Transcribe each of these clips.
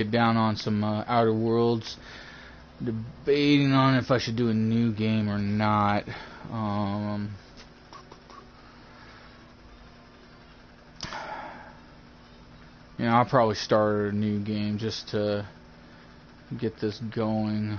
Get down on some Outer Worlds. Debating on if I should do a new game or not. You know, I'll probably start a new game just to get this going.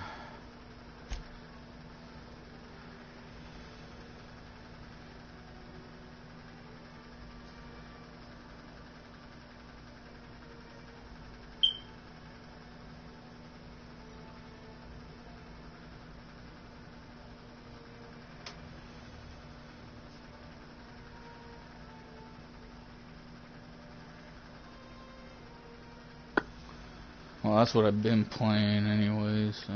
Well, that's what I've been playing anyways, so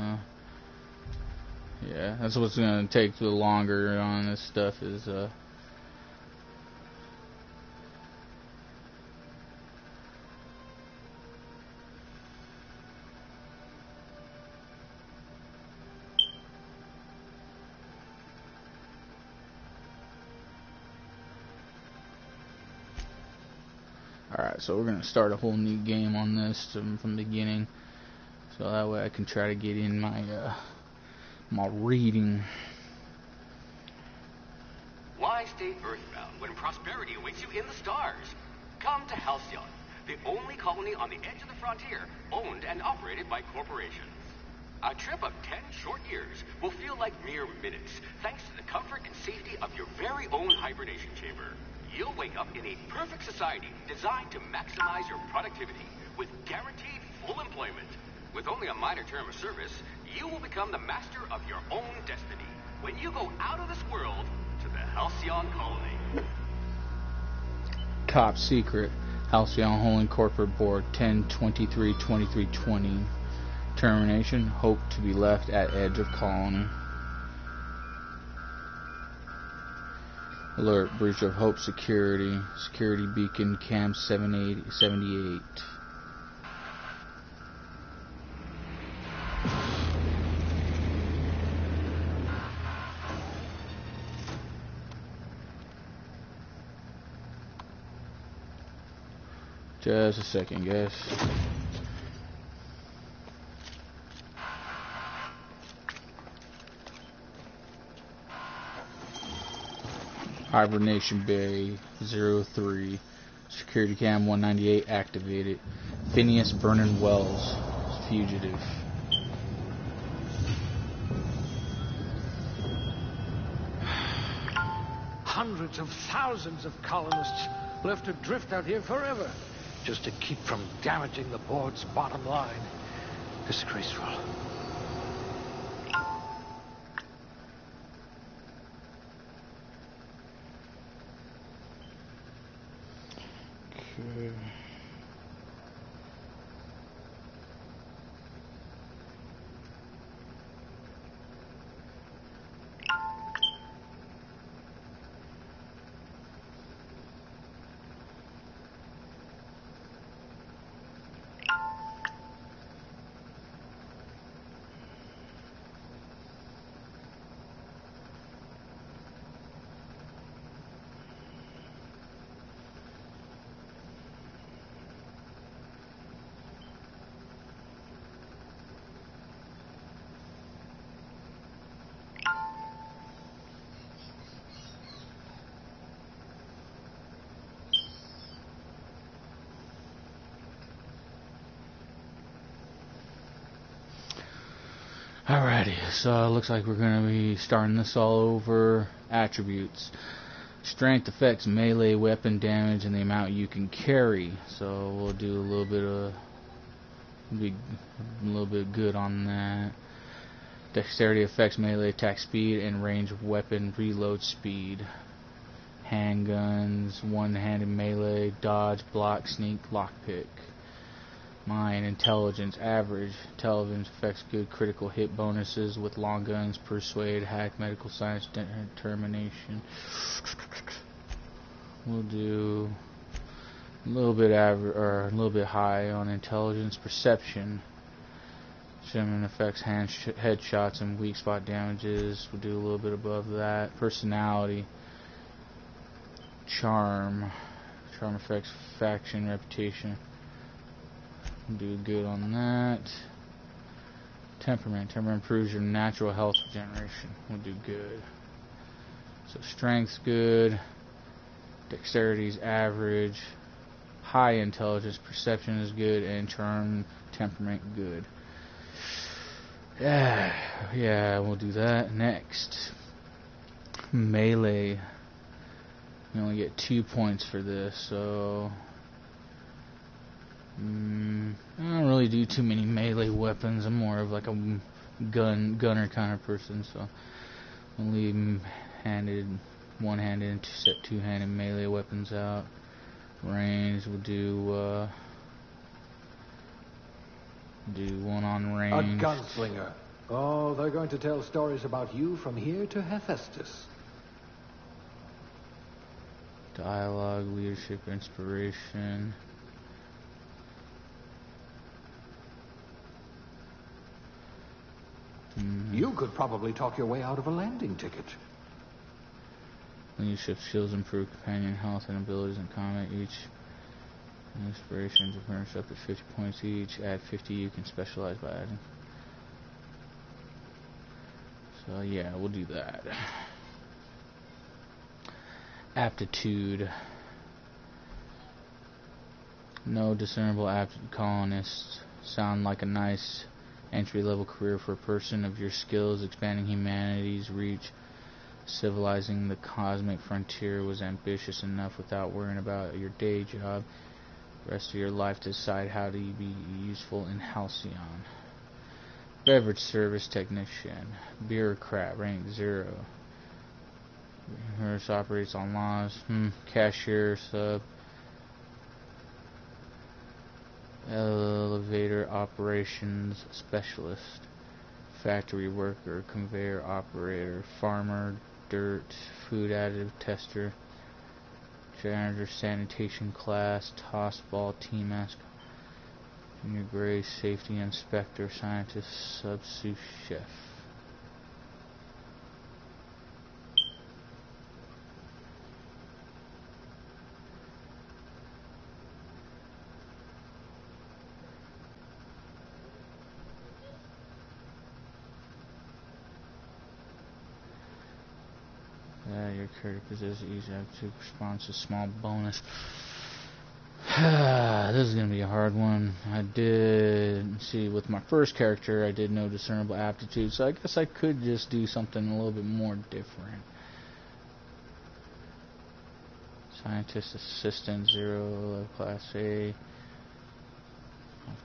yeah, that's what's gonna take the longer on this stuff is alright, so we're gonna start a whole new game on this from the beginning, so that way I can try to get in my my reading. Why stay earthbound when prosperity awaits you in the stars? Come to Halcyon, the only colony on the edge of the frontier, owned and operated by corporations. A trip of 10 short years will feel like mere minutes, thanks to the comfort and safety of your very own hibernation chamber. You'll wake up in a perfect society designed to maximize your productivity with guaranteed full employment. With only a minor term of service, you will become the master of your own destiny when you go out of this world to the Halcyon colony. Top secret, Halcyon Holding Corporate Board 10-23-2320. Termination, hope to be left at edge of colony. Alert, breach of Hope security. Security beacon, Cam 78. Just a second, guys. Hibernation Bay 03. Security cam 198 activated. Phineas Vernon Wells, fugitive. Hundreds of thousands of colonists left adrift out here forever, just to keep from damaging the board's bottom line. Disgraceful. Okay. Alrighty, so it looks like we're going to be starting this all over. Attributes. Strength affects melee weapon damage and the amount you can carry. So we'll do a little bit good on that. Dexterity affects melee attack speed and range of weapon reload speed. Handguns, one-handed melee, dodge, block, sneak, lockpick. Mine, intelligence, average. Intelligence affects good critical hit bonuses with long guns, persuade, hack, medical science, determination. We'll do a little bit a little bit high on intelligence. Perception. Shimmering affects headshots and weak spot damages. We'll do a little bit above that. Personality. Charm. Charm affects faction, reputation. We'll do good on that. Temperament. Temperament improves your natural health regeneration. We'll do good. So strength's good. Dexterity's average. High intelligence. Perception is good. And charm, temperament, good. Yeah, we'll do that. Next. Melee. You only get 2 points for this, so I don't really do too many melee weapons. I'm more of like a gunner kind of person, so I'll leave handed, one-handed, and two-handed melee weapons out. Range, we'll do one on range. A gunslinger. Oh, they're going to tell stories about you from here to Hephaestus. Dialogue, leadership, inspiration. You could probably talk your way out of a landing ticket. Leadership skills improve companion health and abilities in combat. Each inspiration to furnish up to 50 points each. Add 50, you can specialize by adding. So yeah, we'll do that. Aptitude. No discernible aptitude. Colonists sound like a nice entry-level career for a person of your skills. Expanding humanity's reach, civilizing the cosmic frontier was ambitious enough without worrying about your day job. The rest of your life to decide how to be useful in Halcyon. Beverage service technician. Bureaucrat, rank 0. Nurse operates on laws. Cashier, sub. Elevator operations specialist. Factory worker, conveyor operator, farmer, dirt, food additive tester, janitor, sanitation class, toss ball, team mascot, junior grade, safety inspector, scientist, sous chef. Your character possesses each active response, a small bonus. This is going to be a hard one. I did see with my first character, I did no discernible aptitude, so I guess I could just do something a little bit more different. Scientist assistant 0, class A.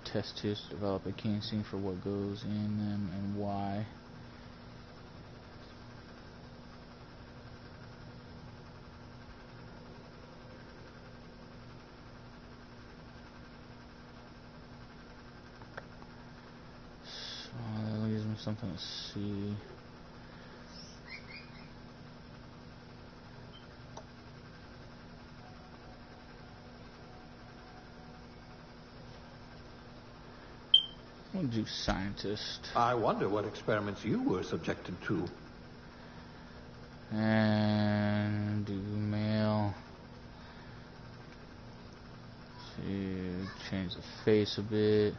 Test tubes to develop a keen instinct for what goes in them and why. That gives me something to see. We'll do scientist. I wonder what experiments you were subjected to. And do male. See, change the face a bit.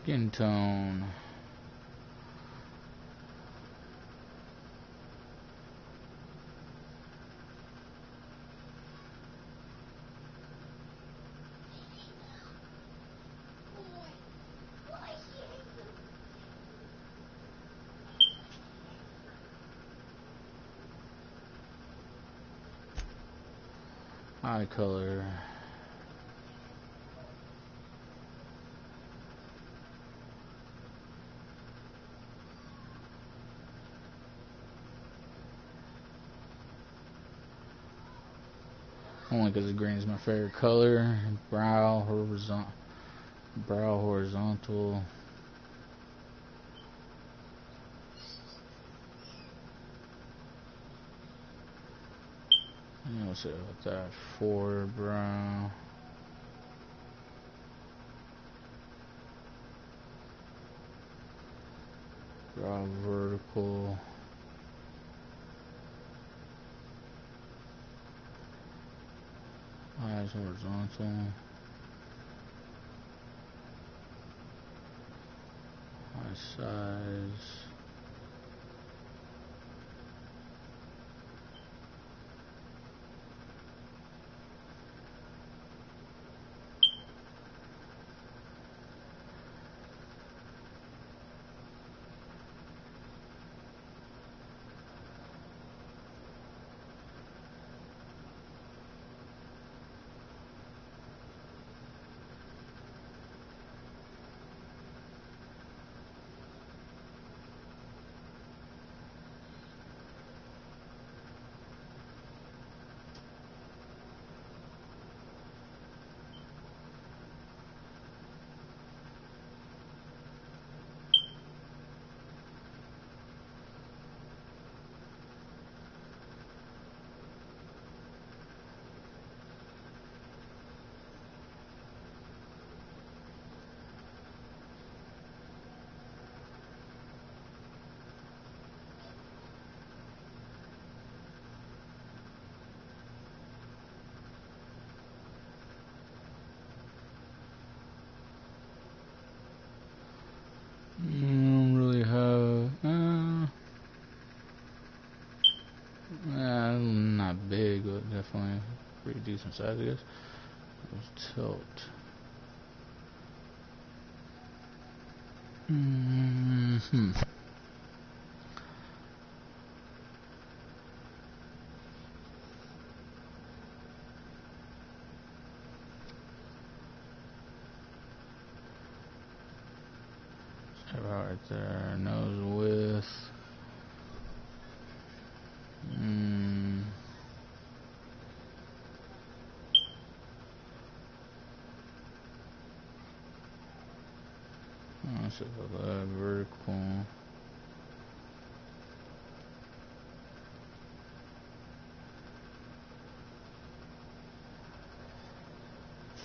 Skin tone. Eye color. only because the green is my favorite color. Brow horizontal. What's it with that? Forward brow. Brow vertical. Eyes horizontal. Eye size. Don't really have. Not big, but definitely pretty decent size, I guess. Let's tilt. About right there, nose width. So that vertical.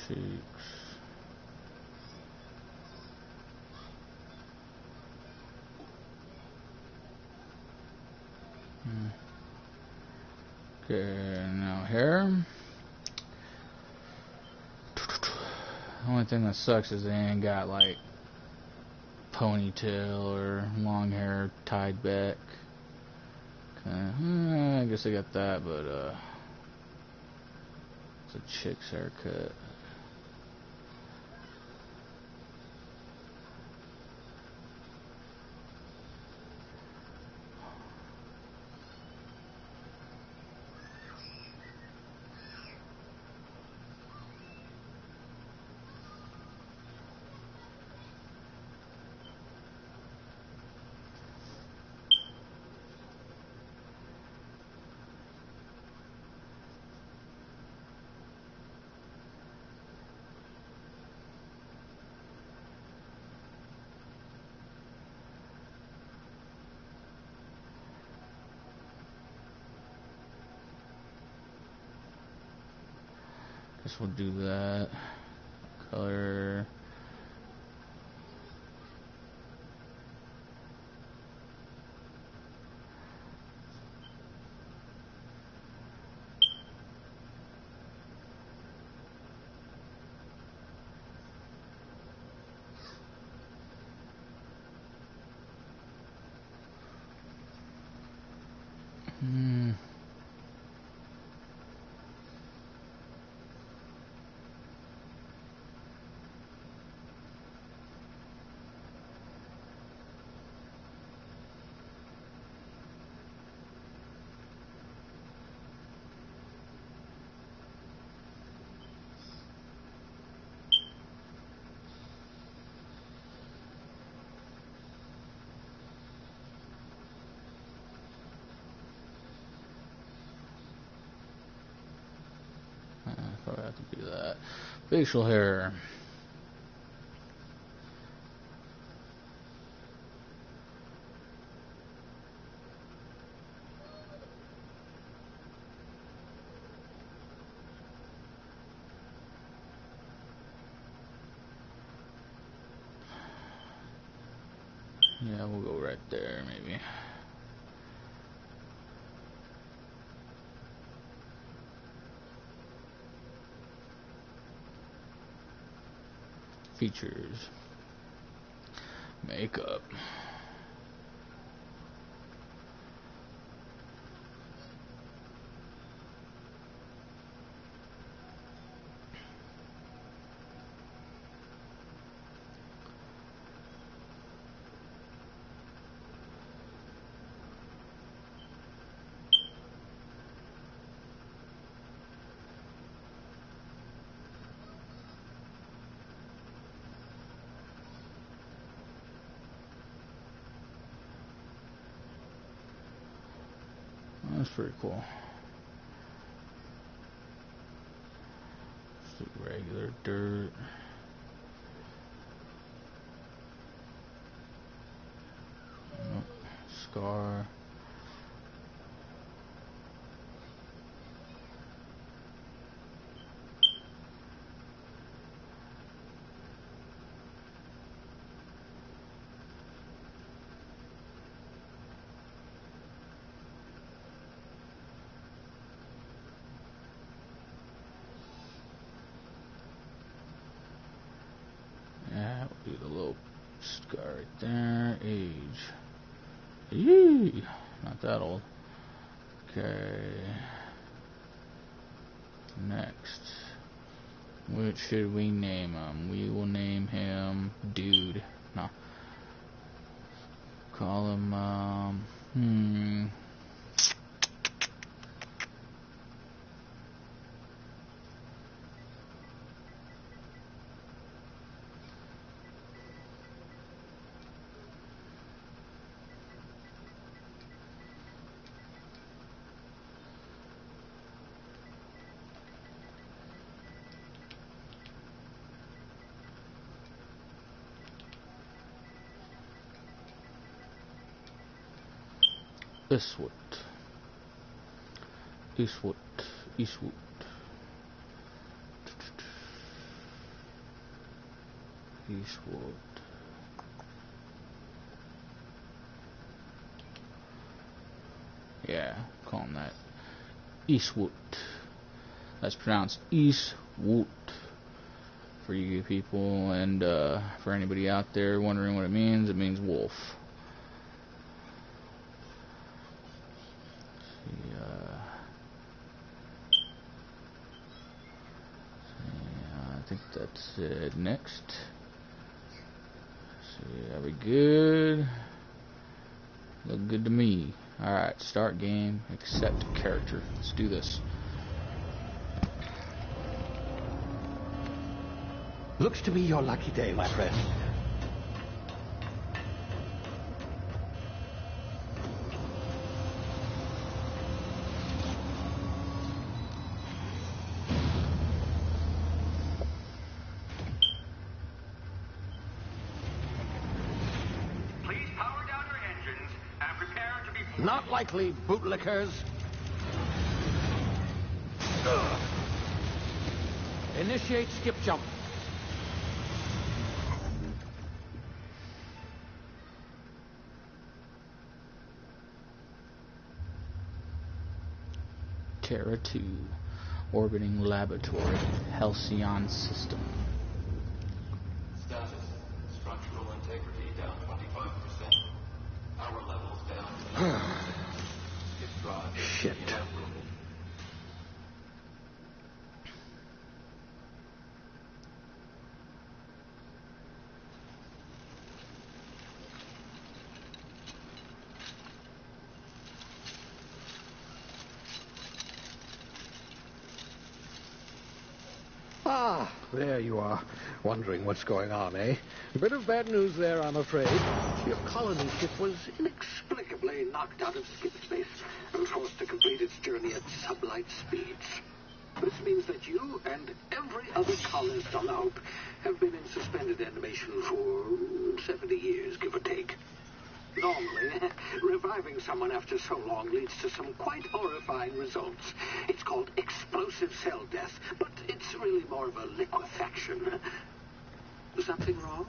Cheeks. Okay, now hair. The only thing that sucks is they ain't got like ponytail or long hair tied back. I guess I got that, but it's a chick's haircut. Guess we'll do that. Color. have to be that. Facial hair. Yeah, we'll go right there, maybe. Features. Makeup. That's pretty cool. Just like regular dirt. Nope. Scar. That would be the little scar right there. Age. Yee! Not that old. Okay. Next. What should we name him? We will name him Dude. No. Call him, Eastwood. Eastwood. Eastwood. Eastwood. Yeah, call him that. Eastwood. That's pronounced Eastwood for you people, and for anybody out there wondering what it means wolf. I think that's it. Next. See, are we good? Look good to me. Alright, start game, accept character. Let's do this. Looks to be your lucky day, my friend. Not likely, bootlickers. Initiate skip jump. Terra 2, orbiting laboratory, Halcyon system. Status, structural integrity down 25%. Power levels down. Shit. Ah, there you are. Wondering what's going on, eh? A bit of bad news there, I'm afraid. Your colony ship was inexplicably knocked out of skip space and forced to complete its journey at sublight speeds. This means that you and every other colonist on the Hope have been in suspended animation for 70 years, give or take. Normally, reviving someone after so long leads to some quite horrifying results. It's called explosive cell death, but it's really more of a liquefaction. Something wrong?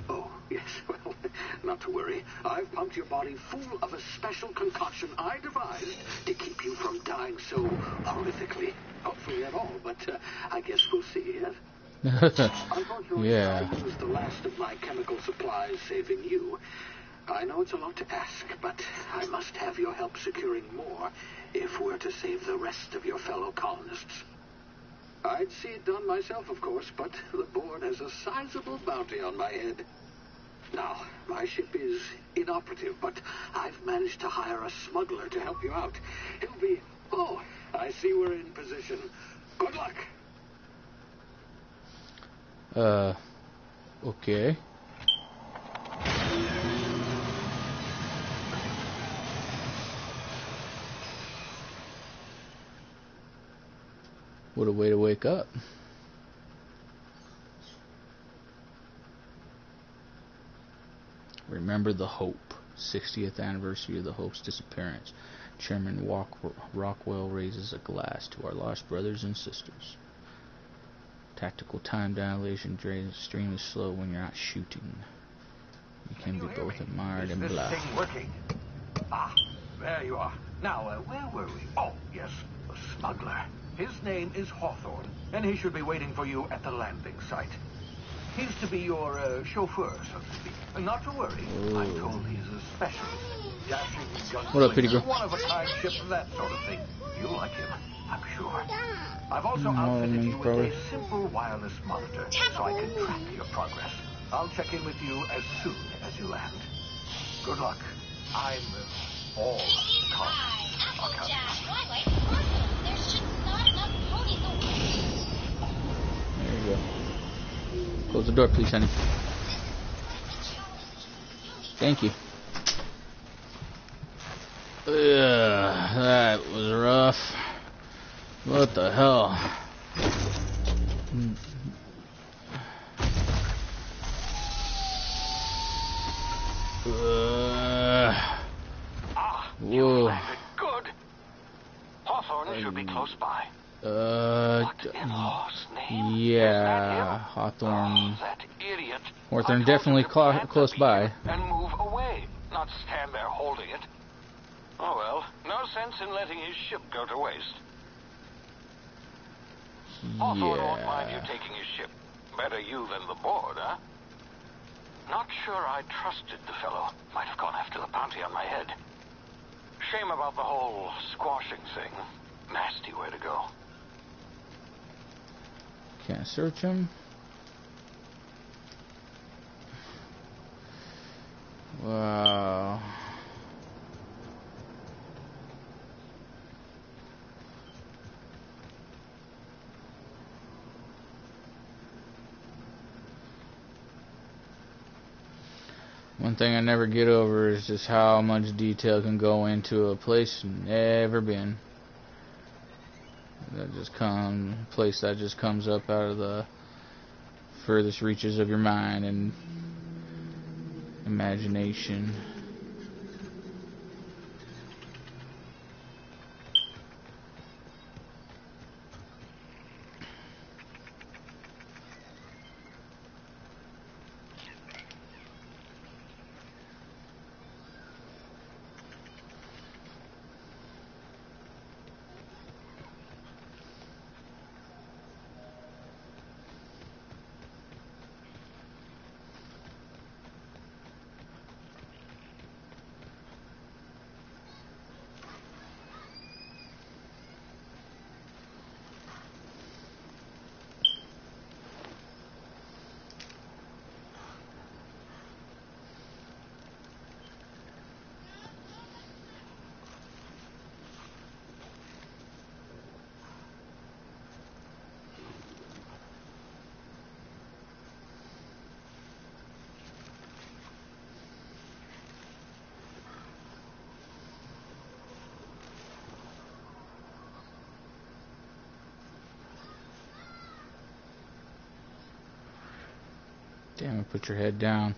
Oh, yes, well, not to worry. I've pumped your body full of a special concoction I devised to keep you from dying so horrifically. Hopefully at all, but I guess we'll see, yes? Unfortunately, Yeah. I used the last of my chemical supplies saving you. I know it's a lot to ask, but I must have your help securing more if we're to save the rest of your fellow colonists. I'd see it done myself, of course, but the board has a sizable bounty on my head. Now, my ship is inoperative, but I've managed to hire a smuggler to help you out. He'll be... Oh, I see we're in position. Good luck. Okay. What a way to wake up. Remember the Hope. 60th anniversary of the Hope's disappearance. Chairman Rockwell raises a glass to our lost brothers and sisters. Tactical time dilation stream is slow when you're not shooting. You can be both admired and Is this blah. thing working? Ah, there you are. Now, where were we? Oh, yes, the smuggler. His name is Hawthorne, and he should be waiting for you at the landing site. He's to be your chauffeur, so to speak. Not to worry. I'm told he's a specialist. Dashing gunslinger, What up, Petey girl? one-of-a-kind ship, that sort of thing. You'll like him, I'm sure. I've also No, outfitted you with probably. a simple wireless monitor, so I can track your progress. I'll check in with you as soon as you land. Good luck. I'm all the colonists are counting on you. There's just not enough ponies around. There you go. Close the door, please, honey. Thank you. That was rough. What the hell? You Whoa. landed good. Hawthorne should be close by. In-law's name? Yeah, Hawthorne. That idiot. Hawthorne I told definitely him to plant close the by. beacon and move away, not stand there holding it. Oh well, no sense in letting his ship go to waste. Hawthorne won't mind you Yeah. taking his ship. Better you than the board, huh? Not sure I trusted the fellow. Might have gone after the bounty on my head. Shame about the whole squashing thing. Nasty way to go. Can't search him. Wow. One thing I never get over is just how much detail can go into a place you've never been. Place that just comes up out of the furthest reaches of your mind and imagination. Damn it, put your head down.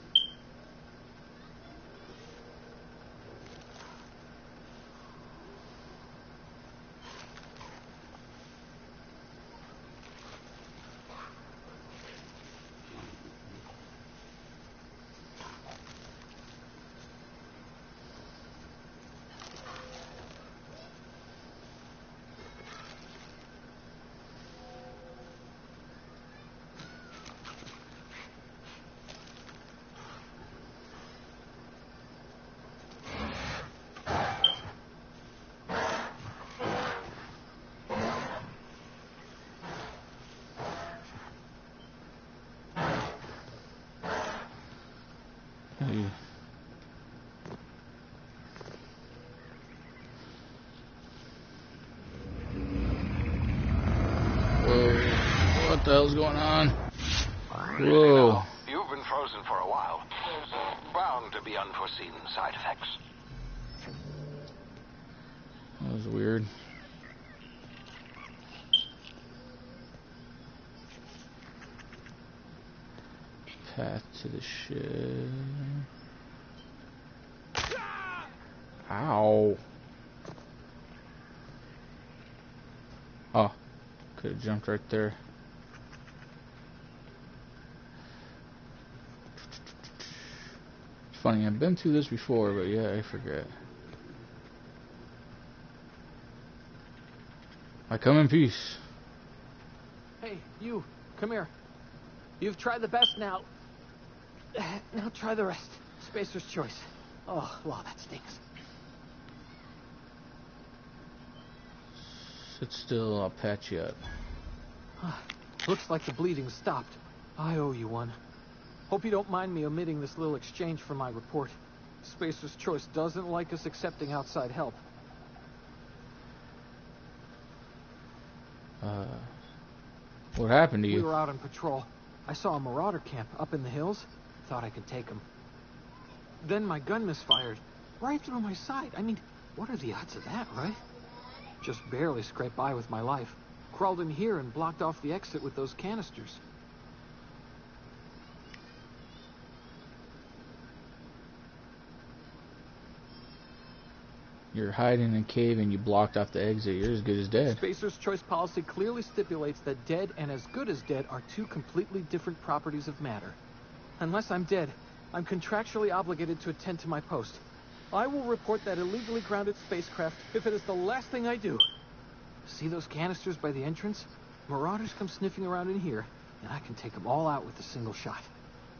What the hell's going on? Whoa. You've been frozen for a while. There's bound to be unforeseen side effects. That was weird. Path to the shed. Ow. Oh. Could have jumped right there. It's funny, I've been through this before, but yeah, I forget. I come in peace. Hey, you, come here. You've tried the best now. Now try the rest. Spacer's choice. Oh, wow, that stinks. Sit still, I'll patch you up. Looks like the bleeding stopped. I owe you one. Hope you don't mind me omitting this little exchange from my report. Spacer's choice doesn't like us accepting outside help. What happened to you? We were out on patrol. I saw a marauder camp up in the hills. Thought I could take them. Then my gun misfired. Right through my side. I mean, what are the odds of that, right? Just barely scraped by with my life. Crawled in here and blocked off the exit with those canisters. You're hiding in a cave and you blocked off the exit. You're as good as dead. Spacer's choice policy clearly stipulates that dead and as good as dead are two completely different properties of matter. Unless I'm dead, I'm contractually obligated to attend to my post. I will report that illegally grounded spacecraft if it is the last thing I do. See those canisters by the entrance? Marauders come sniffing around in here, and I can take them all out with a single shot.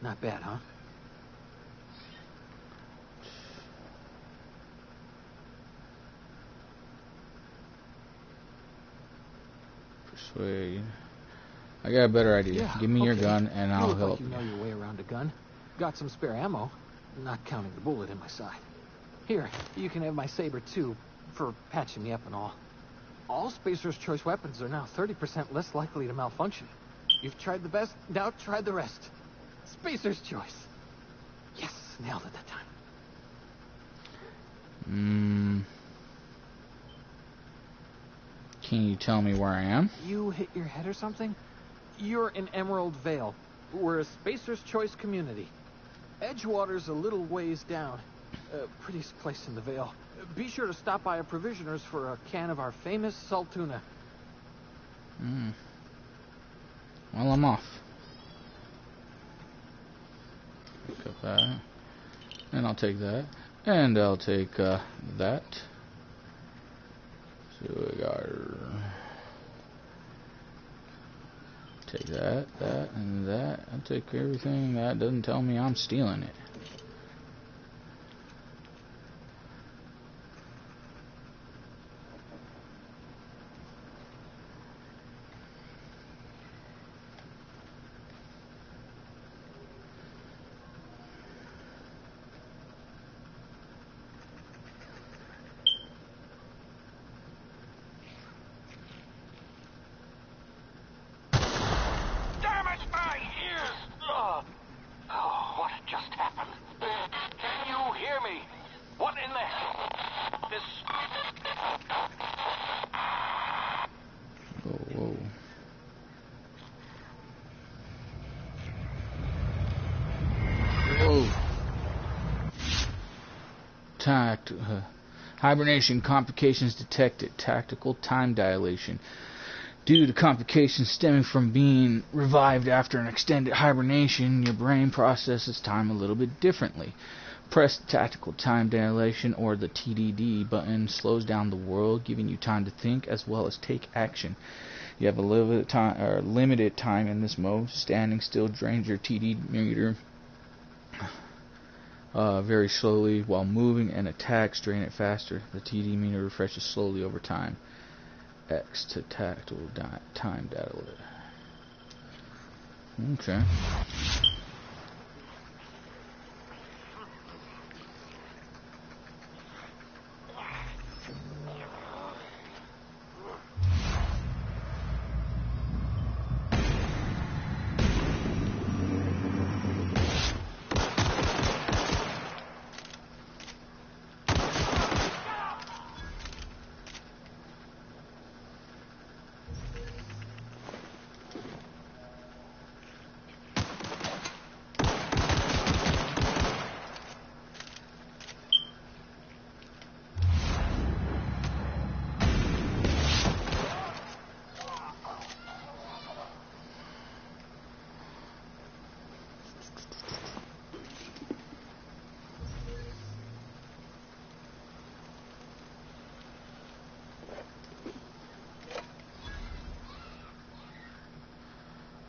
Not bad, huh? Persuade. I got a better idea. Yeah, Give me your okay. gun and You I'll look help like you know your way around a gun. Got some spare ammo, not counting the bullet in my side. Here, you can have my saber too, for patching me up and all. All Spacer's choice weapons are now 30% less likely to malfunction. You've tried the best, now try the rest. Spacer's choice. Yes, nailed it that time. Can you tell me where I am? You hit your head or something? You're in Emerald Vale. We're a Spacer's choice community. Edgewater's a little ways down. Prettiest place in the Vale. Be sure to stop by a provisioner's for a can of our famous salt tuna. Well, I'm off. Pick up that. And I'll take that. And I'll take that. So we got... Take that, that, and that. I'll take everything that doesn't tell me I'm stealing it. Damn it, my ears! Oh, what just happened? Hibernation complications detected. Tactical time dilation. Due to complications stemming from being revived after an extended hibernation, your brain processes time a little bit differently. Press the tactical time dilation, or the TDD button, slows down the world, giving you time to think as well as take action. You have a limited time in this mode. Standing still drains your TD meter very slowly, while moving and attacks drain it faster. The TD meter refreshes slowly over time. X to tactical time dilation. Okay.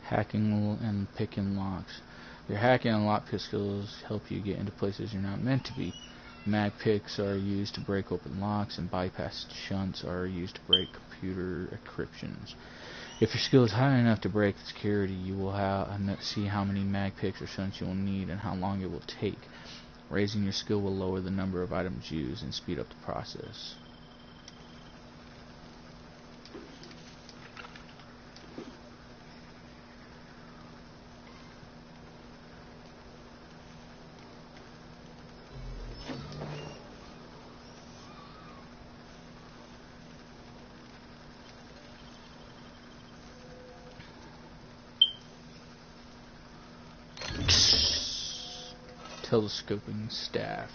Hacking and picking locks. Your hacking and lockpick skills help you get into places you're not meant to be. Mag picks are used to break open locks, and bypass shunts are used to break computer encryptions. If your skill is high enough to break the security, you will see how many mag picks or shunts you will need and how long it will take. Raising your skill will lower the number of items used and speed up the process. Telescoping staff.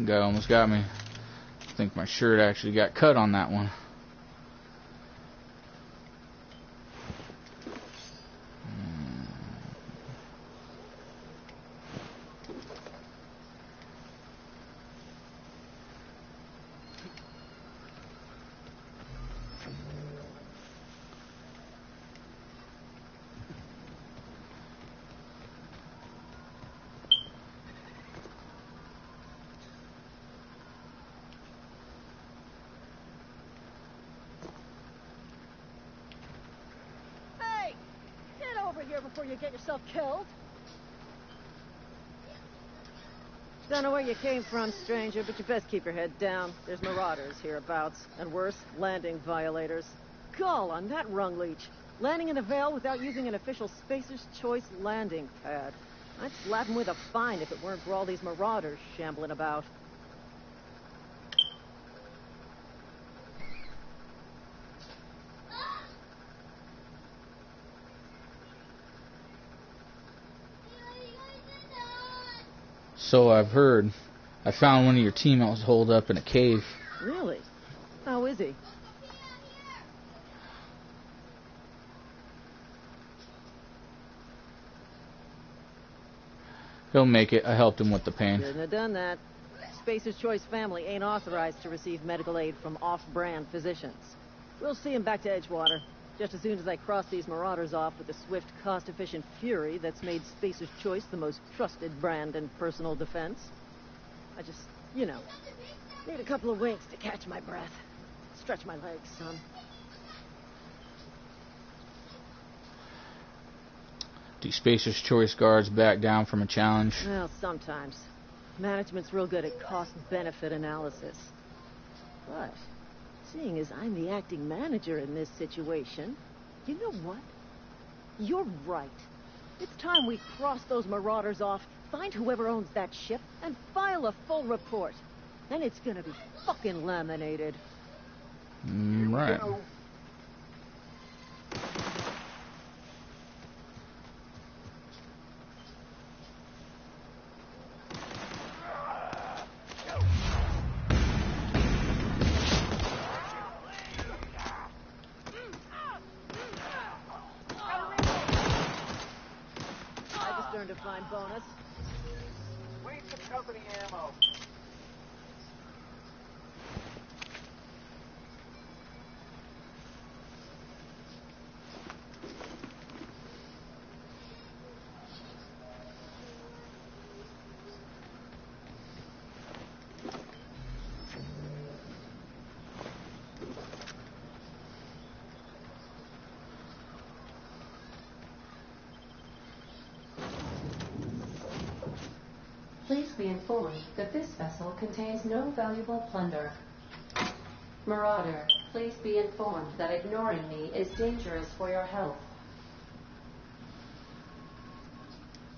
Guy almost got me. I think my shirt actually got cut on that one. Before you get yourself killed. Don't know where you came from, stranger, but you best keep your head down. There's marauders hereabouts, and worse, landing violators. Gall on that rung leech. Landing in the Vale without using an official Spacer's Choice landing pad. I'd slap him with a fine if it weren't for all these marauders shambling about. So I've heard. I found one of your teammates holed up in a cave. Really? How is he? He'll make it. I helped him with the pain. Shouldn't have done that. Spacer's Choice family ain't authorized to receive medical aid from off-brand physicians. We'll see him back to Edgewater, just as soon as I cross these marauders off with the swift, cost-efficient fury that's made Spacer's Choice the most trusted brand in personal defense. I just, need a couple of winks to catch my breath. Stretch my legs, son. Do Spacer's Choice guards back down from a challenge? Well, sometimes. Management's real good at cost-benefit analysis. But, seeing as I'm the acting manager in this situation, you know what? You're right. It's time we cross those marauders off, find whoever owns that ship, and file a full report. Then it's gonna be fucking laminated. Right. I just earned a fine bonus. Wait some company ammo. Please be informed that this vessel contains no valuable plunder. Marauder, please be informed that ignoring me is dangerous for your health.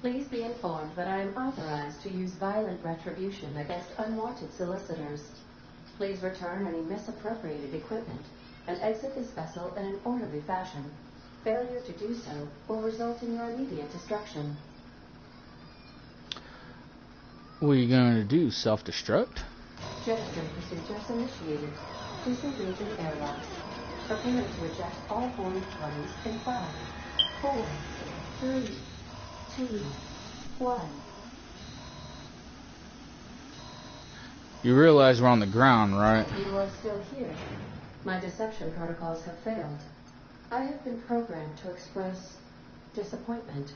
Please be informed that I am authorized to use violent retribution against unwanted solicitors. Please return any misappropriated equipment and exit this vessel in an orderly fashion. Failure to do so will result in your immediate destruction. What are you going to do? Self-destruct? Jetstream procedures initiated. Disengaging airlocks. Prepare to eject all formed bodies in 5, 4, 3, 2, 1. You realize we're on the ground, right? You are still here. My deception protocols have failed. I have been programmed to express disappointment.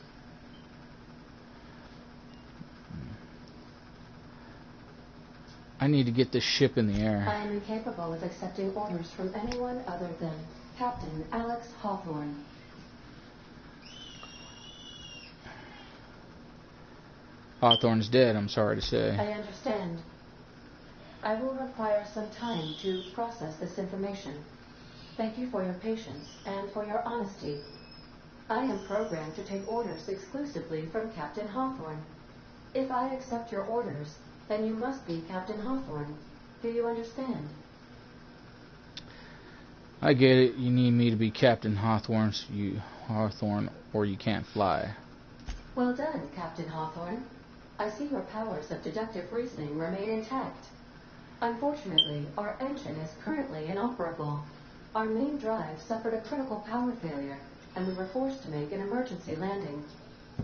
I need to get this ship in the air. I am incapable of accepting orders from anyone other than Captain Alex Hawthorne. Hawthorne's dead, I'm sorry to say. I understand. I will require some time to process this information. Thank you for your patience and for your honesty. I am programmed to take orders exclusively from Captain Hawthorne. If I accept your orders, then you must be Captain Hawthorne. Do you understand? I get it. You need me to be Captain Hawthorne, or you can't fly. Well done, Captain Hawthorne. I see your powers of deductive reasoning remain intact. Unfortunately, our engine is currently inoperable. Our main drive suffered a critical power failure, and we were forced to make an emergency landing.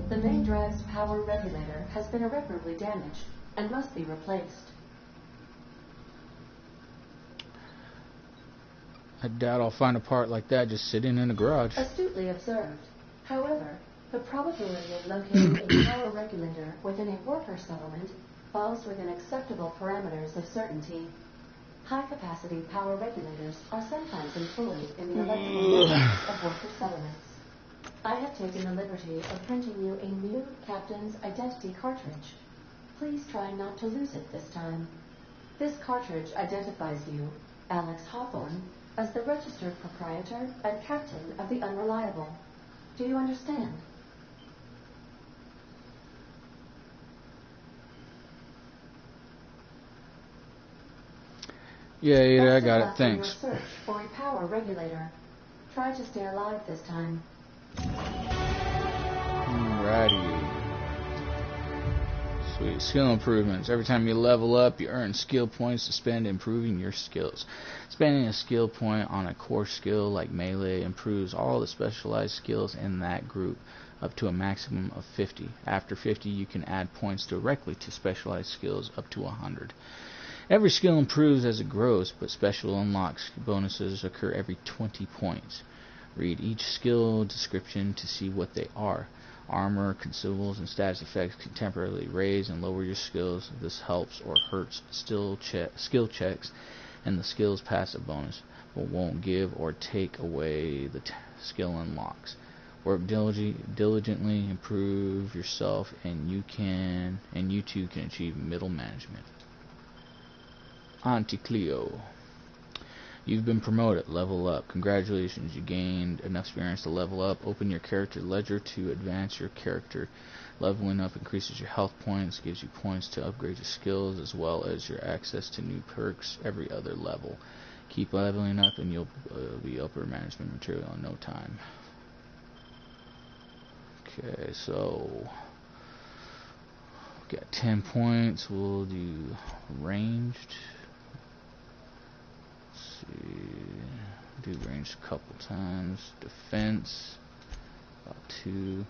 The main drive's power regulator has been irreparably damaged and must be replaced. I doubt I'll find a part like that just sitting in a garage. Astutely observed. However, the probability of locating a power regulator within a worker settlement falls within acceptable parameters of certainty. High-capacity power regulators are sometimes employed in the electrical networks of worker settlements. I have taken the liberty of printing you a new Captain's Identity cartridge. Please try not to lose it this time. This cartridge identifies you, Alex Hawthorne, as the registered proprietor and captain of the Unreliable. Do you understand? Yeah, Ada, I Best of got it. luck in your Thanks. search for a power regulator. Try to stay alive this time. Alrighty. Sweet. Skill improvements. Every time you level up, you earn skill points to spend improving your skills. Spending a skill point on a core skill like melee improves all the specialized skills in that group up to a maximum of 50. After 50, you can add points directly to specialized skills up to 100. Every skill improves as it grows, but special unlocks bonuses occur every 20 points. Read each skill description to see what they are. Armor, consumables, and status effects can temporarily raise and lower your skills. This helps or hurts skill checks and the skill's passive bonus, but won't give or take away the skill unlocks. Work diligently, improve yourself, and you too can achieve middle management. Auntie Cleo. You've been promoted. Level up. Congratulations, you gained enough experience to level up. Open your character ledger to advance your character. Leveling up increases your health points, gives you points to upgrade your skills, as well as your access to new perks every other level. Keep leveling up and you'll be upper management material in no time. Okay, so we got 10 points. We'll do ranged. Do range a couple times. Defense, about 2.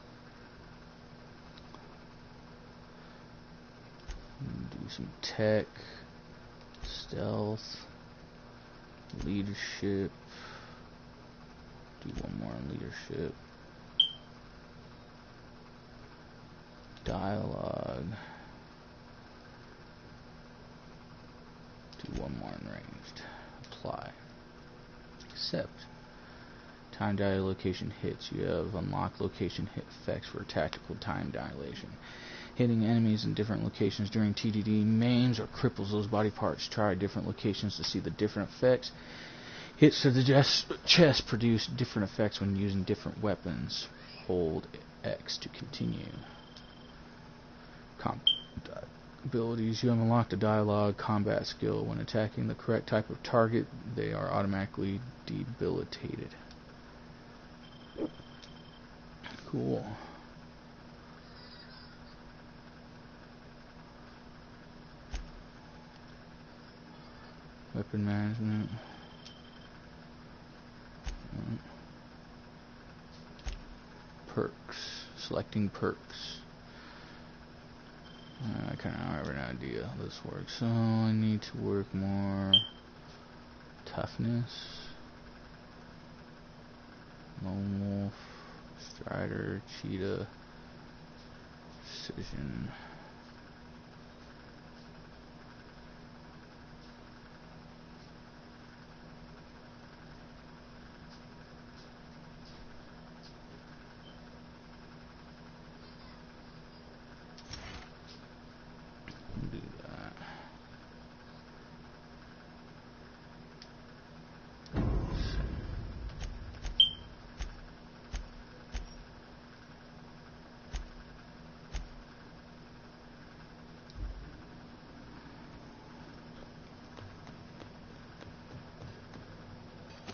Do some tech, stealth, leadership. Do one more on leadership. Dialogue. Do one more in ranged. Apply. Accept. Time dilation hits. You have unlocked location hit effects for tactical time dilation. Hitting enemies in different locations during TDD maims or cripples those body parts. Try different locations to see the different effects. Hits to the chest produce different effects when using different weapons. Hold X to continue. Abilities. You have unlocked a dialogue combat skill. When attacking the correct type of target, they are automatically debilitated. Cool. Weapon management. Perks. Selecting perks. I kind of have an idea how this works. So I need to work more toughness. Lone wolf. Strider. Cheetah. Precision.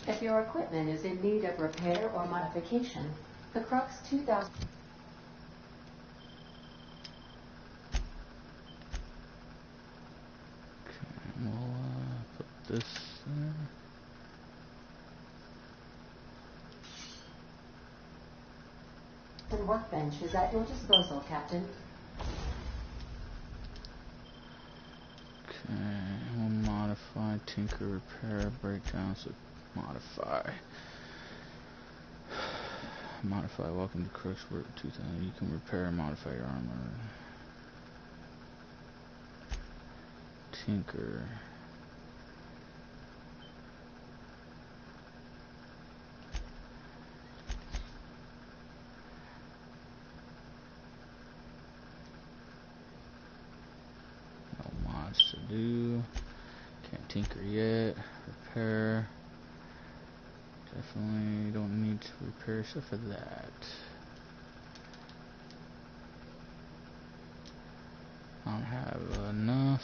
If your equipment is in need of repair or modification, the Crux 2000... Okay, we'll put this there. The workbench is at your disposal, Captain. Okay, we'll modify, tinker, repair, breakdown, so modify. Modify, welcome to Crux Work 2000. You can repair and modify your armor. Tinker. No mods to do. Can't tinker yet. Repair. Definitely don't need to repair stuff for that. I don't have enough.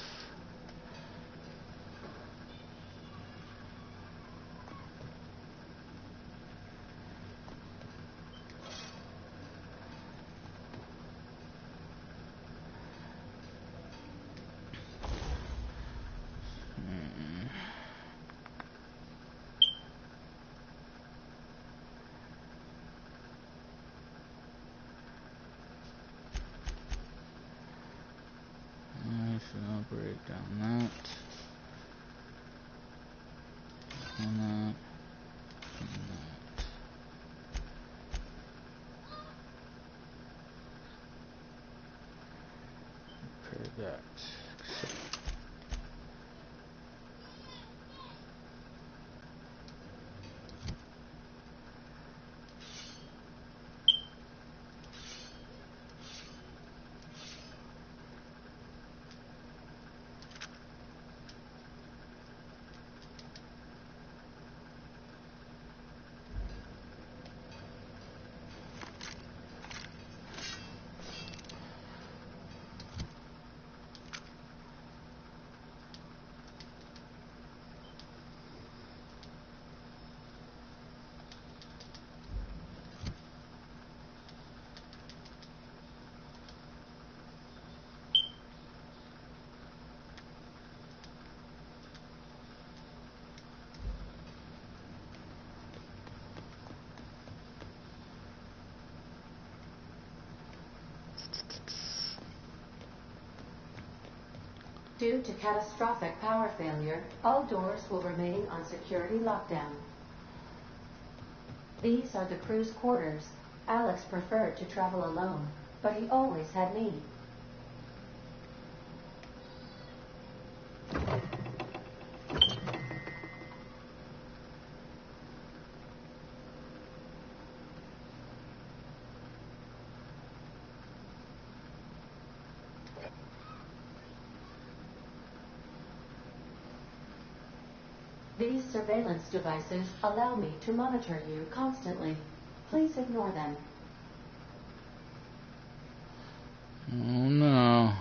Upgrade Due to catastrophic power failure, all doors will remain on security lockdown. These are the crew's quarters. Alex preferred to travel alone, but he always had me. These surveillance devices allow me to monitor you constantly. Please ignore them. Oh no.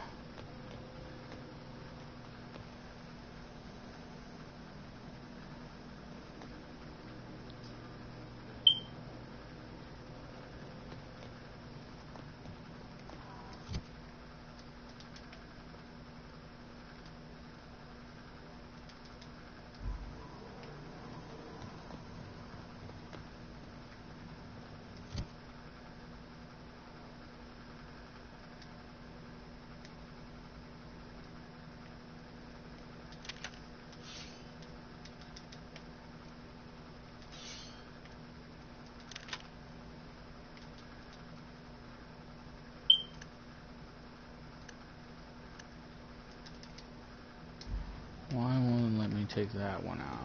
Why won't it let me take that one out?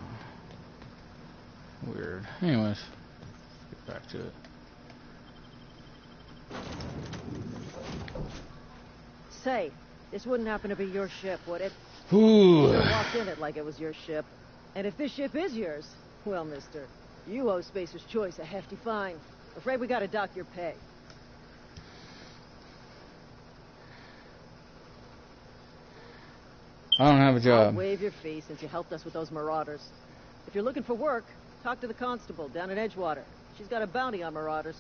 Weird. Anyways, get back to it. Say, this wouldn't happen to be your ship, would it? Ooh. You walked in it like it was your ship. And if this ship is yours, well, mister, you owe Spacer's Choice a hefty fine. Afraid we gotta dock your pay. I don't have a job. I'll waive your fee since you helped us with those marauders. If you're looking for work, talk to the constable down at Edgewater. She's got a bounty on marauders.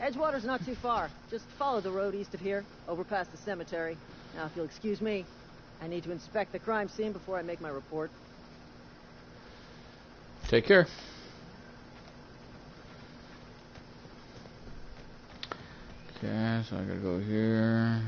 Edgewater's not too far. Just follow the road east of here, over past the cemetery. Now, if you'll excuse me, I need to inspect the crime scene before I make my report. Take care. Okay, so I gotta go here.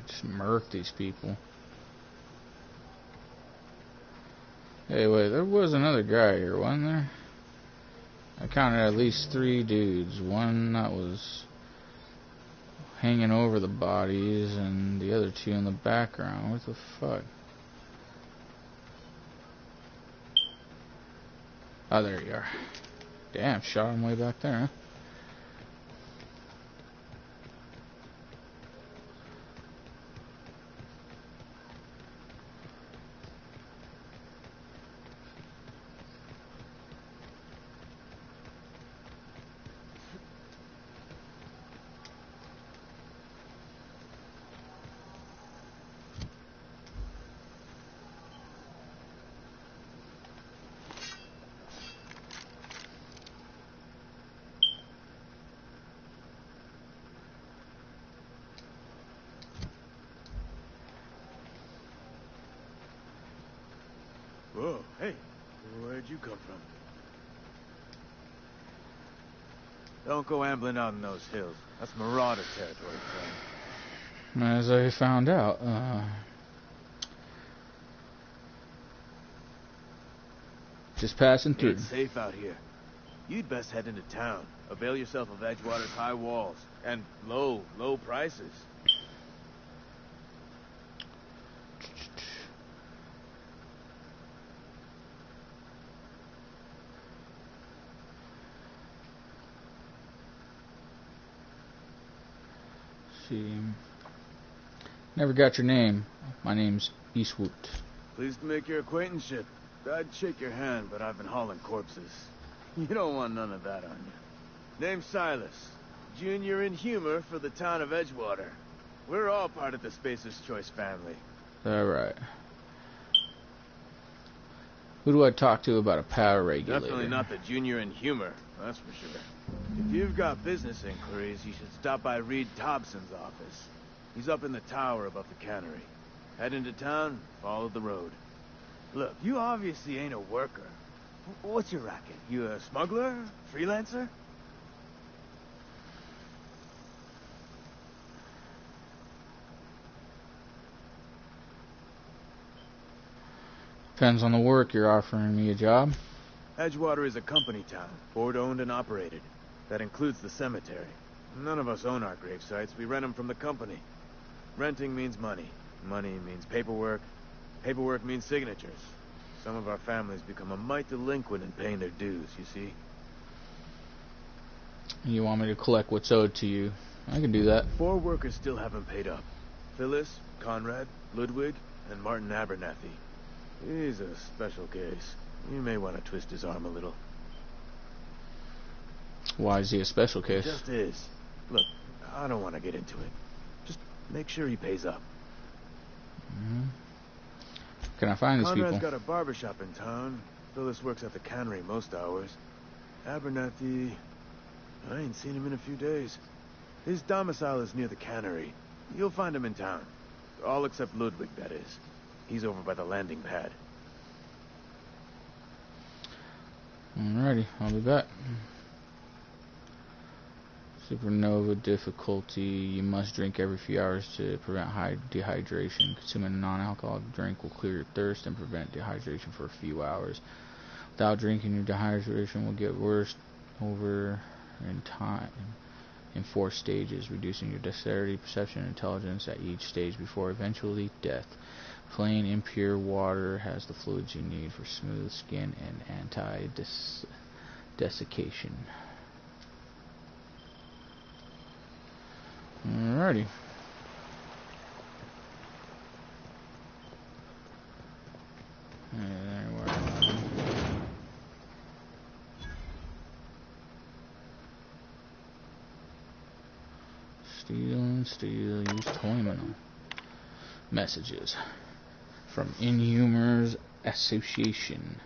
Just murk these people. Hey, wait, there was another guy here, wasn't there? I counted at least 3 dudes. One that was hanging over the bodies, and the other 2 in the background. What the fuck? Oh, there you are. Damn, shot him way back there, huh? Whoa, hey, where'd you come from? Don't go ambling out in those hills. That's marauder territory, friend. As I found out, just passing through. It's safe out here. You'd best head into town. Avail yourself of Edgewater's high walls and low prices. see. Never got your name. My name's Eastwood. Pleased to make your acquaintanceship. I'd shake your hand, but I've been hauling corpses. You don't want none of that on you. Name's Silas. Junior in humor for the town of Edgewater. We're all part of the Spacer's Choice family. Alright. Who do I talk to about a power regulator? Definitely not the junior in humor, that's for sure. If you've got business inquiries, you should stop by Reed Thompson's office. He's up in the tower above the cannery. Head into town, follow the road. Look, you obviously ain't a worker. What's your racket? You a smuggler? Freelancer? Depends on the work. You're offering me a job? Edgewater is a company town, board-owned and operated. That includes the cemetery. None of us own our grave sites. We rent them from the company. Renting means money. Money means paperwork. Paperwork means signatures. Some of our families become a mite delinquent in paying their dues, you see. You want me to collect what's owed to you? I can do that. 4 workers still haven't paid up. Phyllis, Conrad, Ludwig, and Martin Abernathy. He's a special case. You may want to twist his arm a little. Why is he a special case? He just is. Look, I don't want to get into it. Just make sure he pays up. Mm-hmm. Can I find these Conrad's people? got a barbershop in town. Phyllis works at the cannery most hours. Abernathy... I ain't seen him in a few days. His domicile is near the cannery. You'll find him in town. All except Ludwig, that is. He's over by the landing pad. Alrighty, I'll be back. Supernova difficulty. You must drink every few hours to prevent dehydration. Consuming a non-alcoholic drink will clear your thirst and prevent dehydration for a few hours. Without drinking, your dehydration will get worse over in time in 4 stages, reducing your dexterity, perception, and intelligence at each stage before eventually death. Plain impure water has the fluids you need for smooth skin and anti-desiccation. Alrighty. Steal, use terminal. Messages. From Inhumers Association.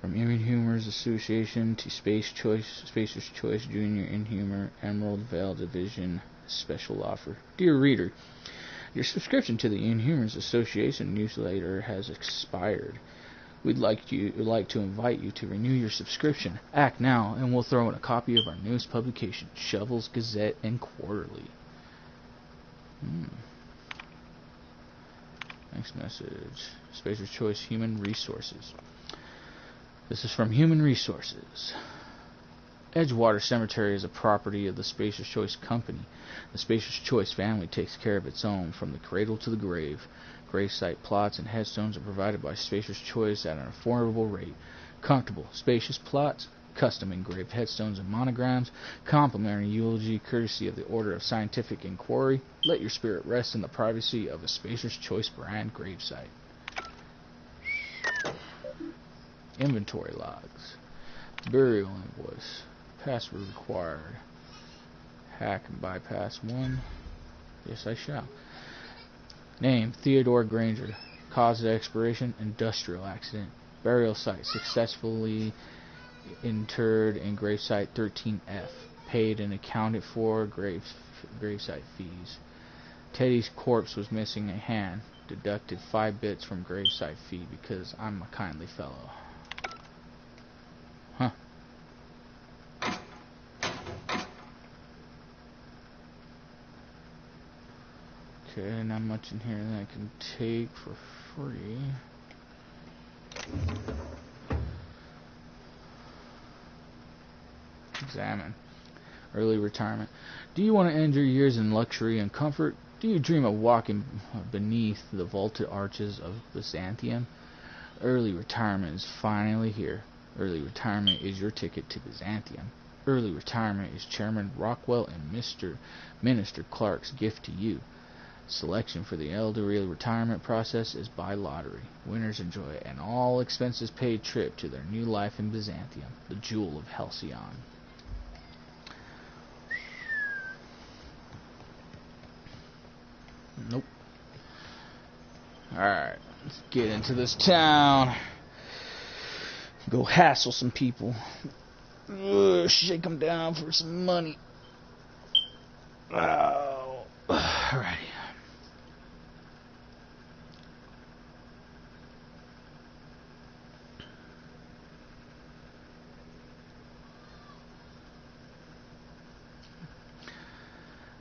From Inhumers Association to Spacer's Choice Junior Inhumer Emerald Vale Division Special Offer. Dear reader, your subscription to the Inhumers Association newsletter has expired. We'd like to invite you to renew your subscription. Act now, and we'll throw in a copy of our newest publication, Shovels, Gazette, and Quarterly. Next message. Spacer's Choice Human Resources. This is from Human Resources. Edgewater Cemetery is a property of the Spacer's Choice Company. The Spacer's Choice family takes care of its own from the cradle to the grave. Gravesite plots and headstones are provided by Spacer's Choice at an affordable rate. Comfortable, spacious plots, custom engraved headstones and monograms, complimentary eulogy courtesy of the Order of Scientific Inquiry. Let your spirit rest in the privacy of a Spacer's Choice brand gravesite. Inventory logs. Burial invoice. Password required. Hack and bypass 1. Yes, I shall. Name, Theodore Granger. Cause of expiration, industrial accident. Burial site, successfully interred in gravesite 13F. Paid and accounted for gravesite fees. Teddy's corpse was missing a hand. Deducted 5 bits from gravesite fee because I'm a kindly fellow. Huh. Okay, not much in here that I can take for free. Examine. Early retirement. Do you want to end your years in luxury and comfort? Do you dream of walking beneath the vaulted arches of Byzantium? Early retirement is finally here. Early retirement is your ticket to Byzantium. early retirement is Chairman Rockwell and Minister Clark's gift to you. Selection for the elderly retirement process is by lottery. Winners enjoy an all-expenses-paid trip to their new life in Byzantium, the jewel of Halcyon. Nope. Alright, let's get into this town. Go hassle some people. Shake them down for some money. Oh. Alrighty.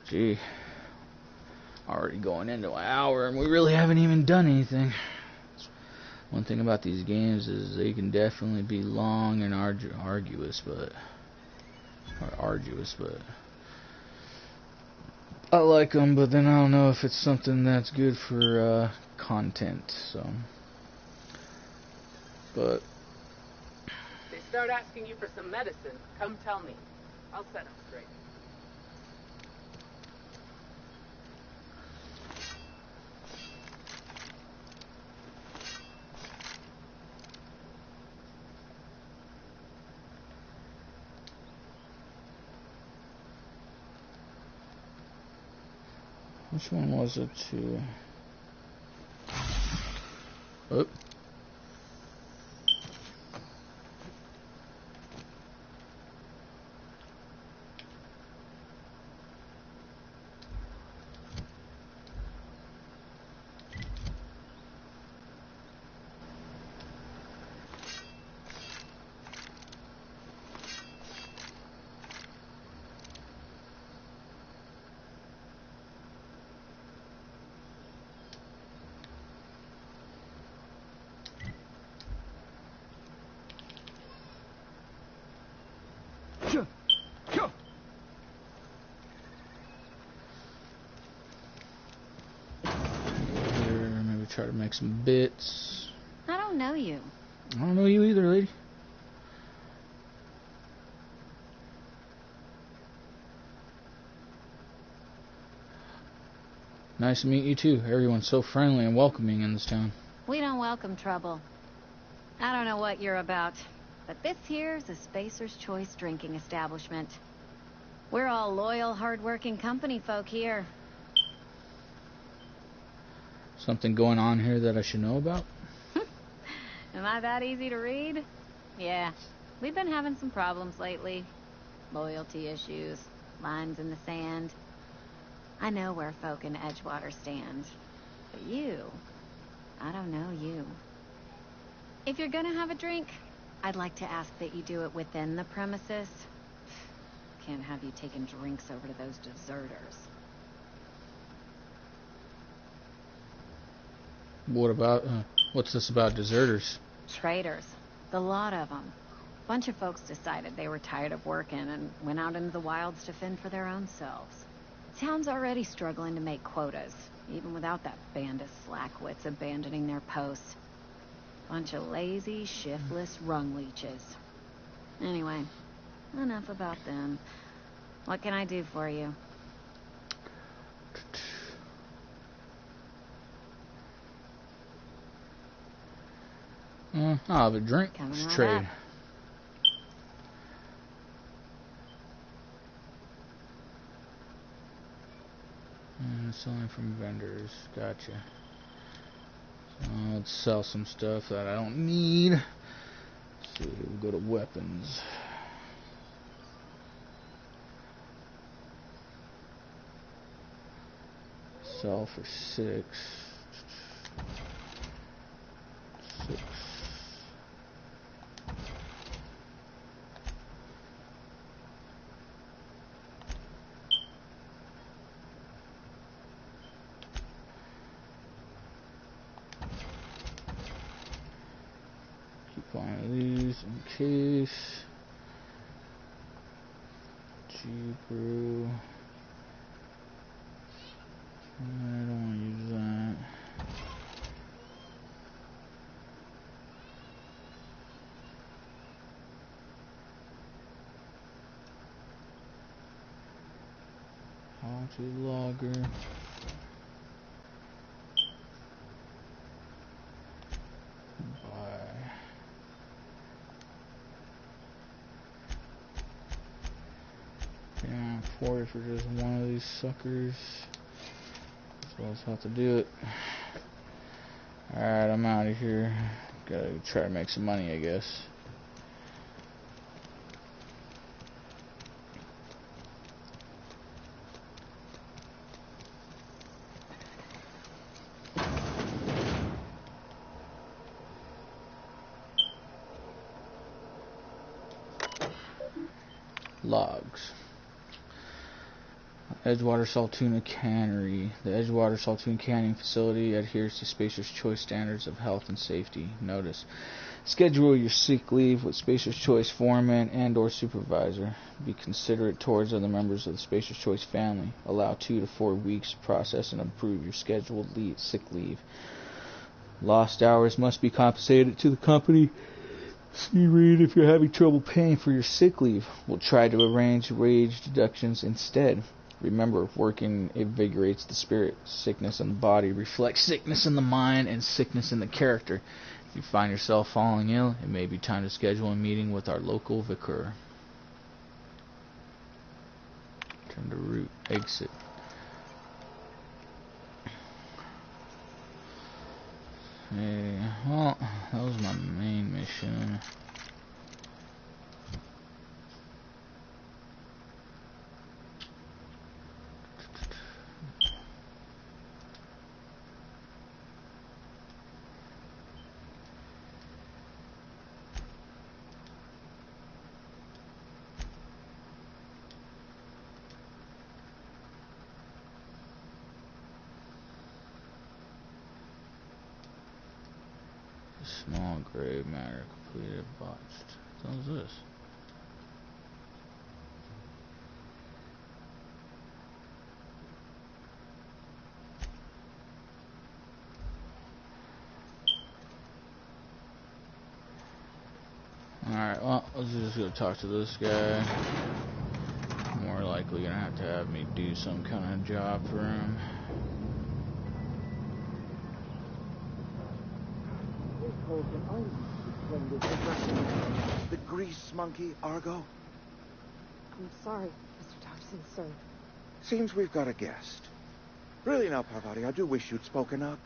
Gee. Already going into an hour and we really haven't even done anything. One thing about these games is they can definitely be long and arduous, but I like them, but then I don't know if it's something that's good for content, so. But they start asking you for some medicine, come tell me. I'll set them straight. which one was it to? Oh. Try to make some bits. I don't know you. I don't know you either, lady. Nice to meet you too. Everyone's so friendly and welcoming in this town. We don't welcome trouble. I don't know what you're about, but this here's a Spacer's Choice drinking establishment. We're all loyal, hard-working company folk here. Something going on here that I should know about? Am I that easy to read? Yeah. We've been having some problems lately. Loyalty issues, lines in the sand. I know where folk in Edgewater stand. But you, I don't know you. If you're gonna have a drink, I'd like to ask that you do it within the premises. Can't have you taking drinks over to those deserters. What about, what's this about deserters? Traitors. The lot of them. Bunch of folks decided they were tired of working and went out into the wilds to fend for their own selves. Town's already struggling to make quotas, even without that band of slackwits abandoning their posts. Bunch of lazy, shiftless rung leeches. Anyway, enough about them. What can I do for you? I'll have a drink. Coming Let's right trade. up. Selling from vendors. Gotcha. So let's sell some stuff that I don't need. Let's see, we'll go to weapons. Sell for 6. 6. Keep one of these in case. G-brew. I don't want to use that. to logger. Buy. Yeah, 40 for just one of these suckers. So let's have to do it. Alright, I'm out of here. Gotta try to make some money, I guess. Logs. Edgewater Saltuna Cannery. The Edgewater Saltuna Canning Facility adheres to Spacer's Choice standards of health and safety. Notice: schedule your sick leave with Spacer's Choice foreman and or supervisor. Be considerate towards other members of the Spacer's Choice family. Allow 2 to 4 weeks to process and approve your scheduled sick leave. Lost hours must be compensated to the company. See read if you're having trouble paying for your sick leave. We'll try to arrange wage deductions instead. Remember, working invigorates the spirit. Sickness in the body reflects sickness in the mind and sickness in the character. If you find yourself falling ill, it may be time to schedule a meeting with our local vicar. Turn to route. Exit. Hey, well, that was my main mission. Small grave matter completed, botched. What was this? Alright, well, let's just go talk to this guy. More likely gonna have me do some kind of job for him. The grease monkey, Argo? I'm sorry, Mr. Thompson, sir. Seems we've got a guest. Really now, Parvati, I do wish you'd spoken up.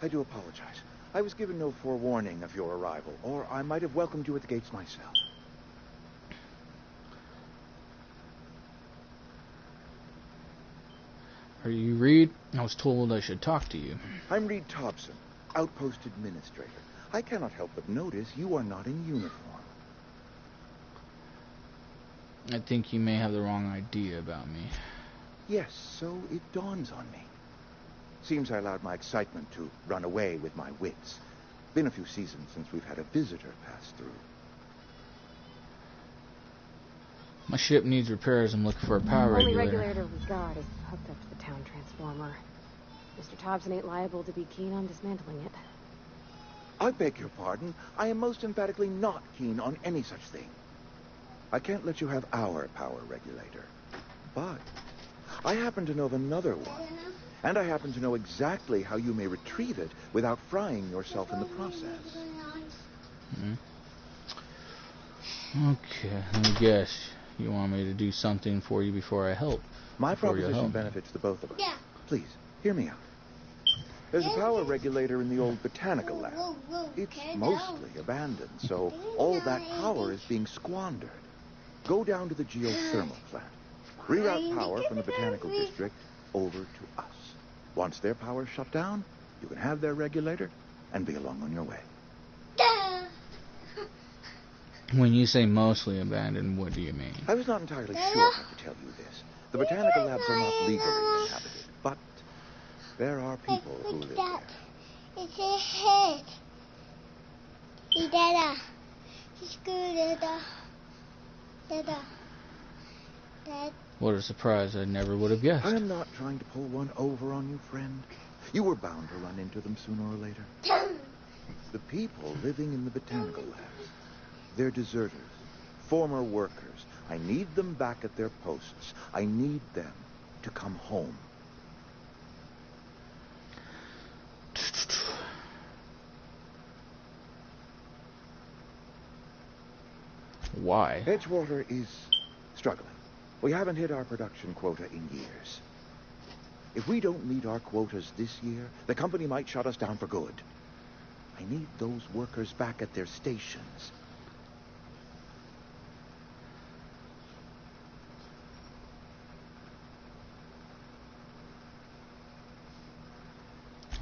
I do apologize. I was given no forewarning of your arrival, or I might have welcomed you at the gates myself. Are you Reed? I was told I should talk to you. I'm Reed Thompson, Outpost Administrator. I cannot help but notice you are not in uniform. I think you may have the wrong idea about me. Yes, so it dawns on me. Seems I allowed my excitement to run away with my wits. Been a few seasons since we've had a visitor pass through. My ship needs repairs. I'm looking for a power Only regulator. regulator we got is hooked up to the town transformer. Mr. Thompson ain't liable to be keen on dismantling it. I beg your pardon. I am most emphatically not keen on any such thing. I can't let you have our power regulator. But I happen to know of another one. And I happen to know exactly how you may retrieve it without frying yourself in the process. Okay, let me guess. You want me to do something for you before I help? My proposition benefits the both of us. Yeah. Please, hear me out. There's a power regulator in the old botanical lab. It's mostly abandoned, so all that power is being squandered. Go down to the geothermal plant. Reroute power from the botanical district over to us. Once their power's shut down, you can have their regulator and be along on your way. When you say mostly abandoned, what do you mean? I was not entirely sure how to tell you this. The botanical labs are not legally inhabited, but there are people who live there. It's a head. Dada. It's good, Dada. Dad. What a surprise. I never would have guessed. I'm not trying to pull one over on you, friend. You were bound to run into them sooner or later. The people living in the botanical labs. They're deserters, former workers. I need them back at their posts. I need them to come home. Why? Edgewater is struggling. We haven't hit our production quota in years. If we don't meet our quotas this year, the company might shut us down for good. I need those workers back at their stations.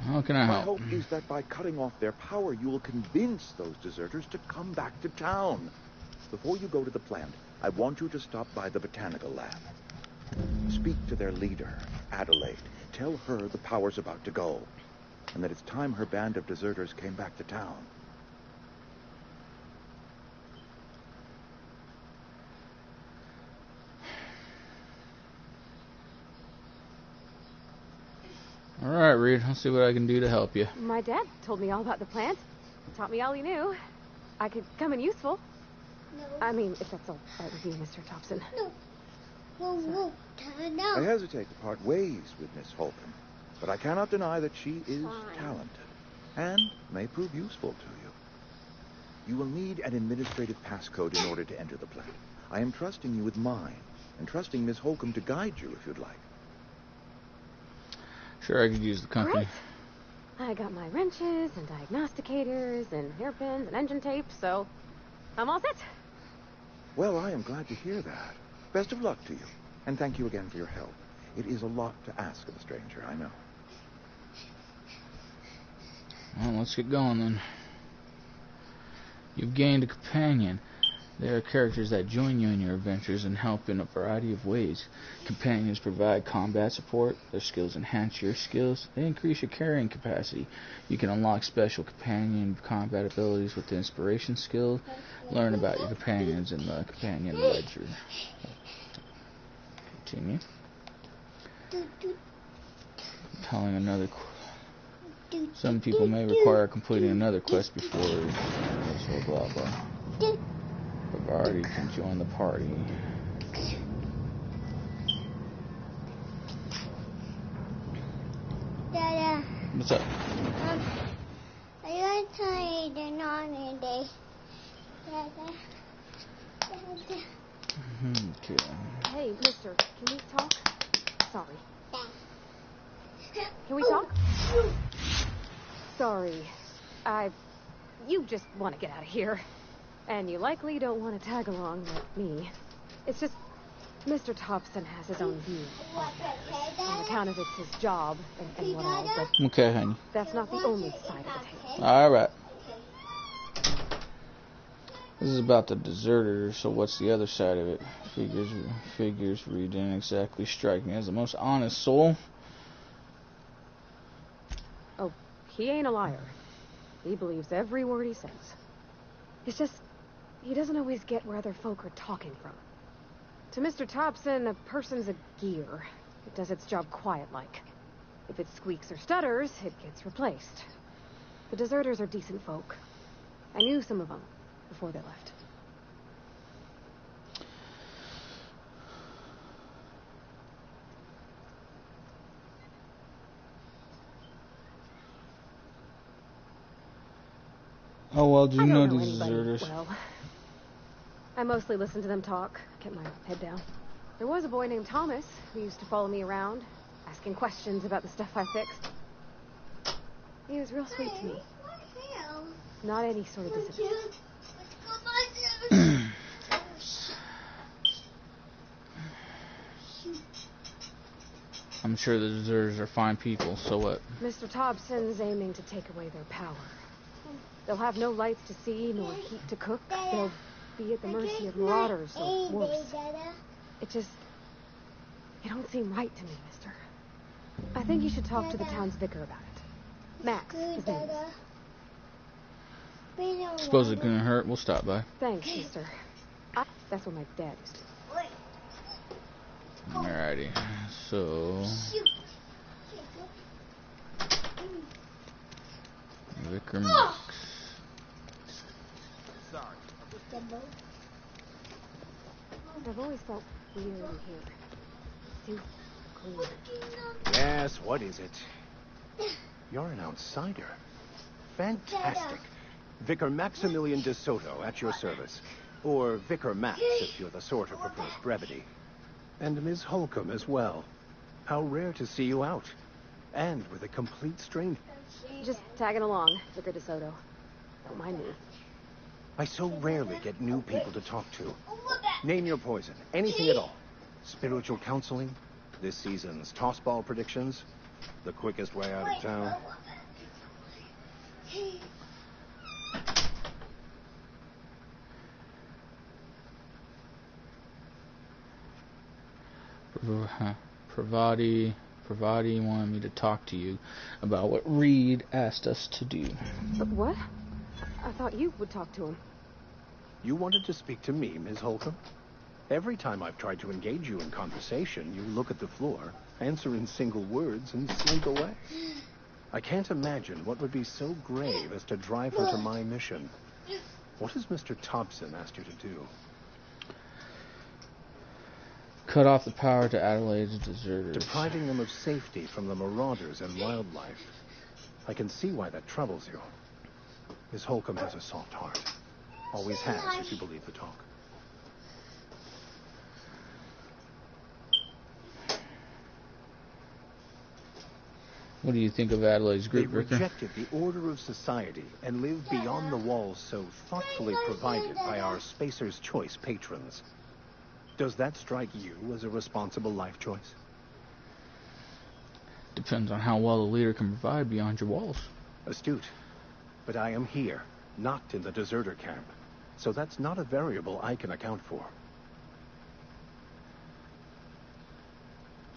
How can I My help? hope is that by cutting off their power, you will convince those deserters to come back to town. Before you go to the plant, I want you to stop by the botanical lab. Speak to their leader, Adelaide. Tell her the power's about to go, and that it's time her band of deserters came back to town. Alright, Reed. I'll see what I can do to help you. My dad told me all about the plant. Taught me all he knew. I could come in useful. No. I mean, if that's all right with you, Mr. Thompson. No. Whoa. No. I hesitate to part ways with Miss Holcomb, but I cannot deny that she is Fine. talented and may prove useful to you. You will need an administrative passcode in order to enter the plant. I am trusting you with mine, and trusting Miss Holcomb to guide you if you'd like. Sure, I could use the company. Great. I got my wrenches and diagnosticators and hairpins and engine tape, so I'm all set. Well, I am glad to hear that. Best of luck to you, and thank you again for your help. It is a lot to ask of a stranger, I know. Well, let's get going then. You've gained a companion. There are characters that join you in your adventures and help in a variety of ways. Companions provide combat support. Their skills enhance your skills. They increase your carrying capacity. You can unlock special companion combat abilities with the inspiration skill. Learn about your companions in the companion ledger. Continue. Compelling another Some people may require completing another quest before so blah blah. Bavardi can join the party. Dada. What's up? Are you tired or not today? Dada. Okay. Hey, mister, can we talk? Sorry. Can we talk? Sorry. You just want to get out of here. And you likely don't want to tag along like me. It's just, Mr. Thompson has his own view on matters, on account of it's his job and what all, but Okay, honey. that's not the only side of the tale. Alright. This is about the deserters, so what's the other side of it? Figures Reed didn't exactly strike me as the most honest soul. Oh, he ain't a liar. He believes every word he says. It's just, he doesn't always get where other folk are talking from. To Mr. Thompson, a person's a gear. It does its job quiet-like. If it squeaks or stutters, it gets replaced. The deserters are decent folk. I knew some of them before they left. Oh, well, do you I know don't know these anybody deserters? well. I mostly listen to them talk, kept my head down. There was a boy named Thomas who used to follow me around, asking questions about the stuff I fixed. He was real sweet to me. Not any sort of dissident. I'm sure the deserters are fine people, so what? Mr. Thompson's aiming to take away their power. They'll have no lights to see, nor heat to cook. They'll be at the mercy of marauders, or worse. It don't seem right to me, mister. I think you should talk to the town's vicar about it. Max, his name is. Suppose it couldn't hurt. We'll stop by. Thanks, mister. That's what my dad used to do. Alrighty. So... Vicar Max. I've always felt weird in here. Too clean. Yes, what is it? You're an outsider. Fantastic. Vicar Maximilian de Soto, at your service. Or Vicar Max, if you're the sort who prefers brevity. And Ms. Holcomb as well. How rare to see you out. And with a complete stranger. Just tagging along, Vicar de Soto. Don't mind me. I so rarely get new people to talk to. Name your poison. Anything at all. Spiritual counseling? This season's tossball predictions? The quickest way out of town? Pravati wanted me to talk to you about what Reed asked us to do. But what? I thought you would talk to him. You wanted to speak to me, Ms. Holcomb? Every time I've tried to engage you in conversation, you look at the floor, answer in single words, and slink away. I can't imagine what would be so grave as to drive her to my mission. What has Mr. Thompson asked you to do? Cut off the power to Adelaide's deserters. Depriving them of safety from the marauders and wildlife. I can see why that troubles you. Miss Holcomb has a soft heart. Always has, if you believe the talk. What do you think of Adelaide's group, They Vicar? rejected the order of society and lived beyond the walls so thoughtfully provided by our Spacer's Choice patrons. Does that strike you as a responsible life choice? Depends on how well the leader can provide beyond your walls. Astute. But I am here, not in the deserter camp. So that's not a variable I can account for.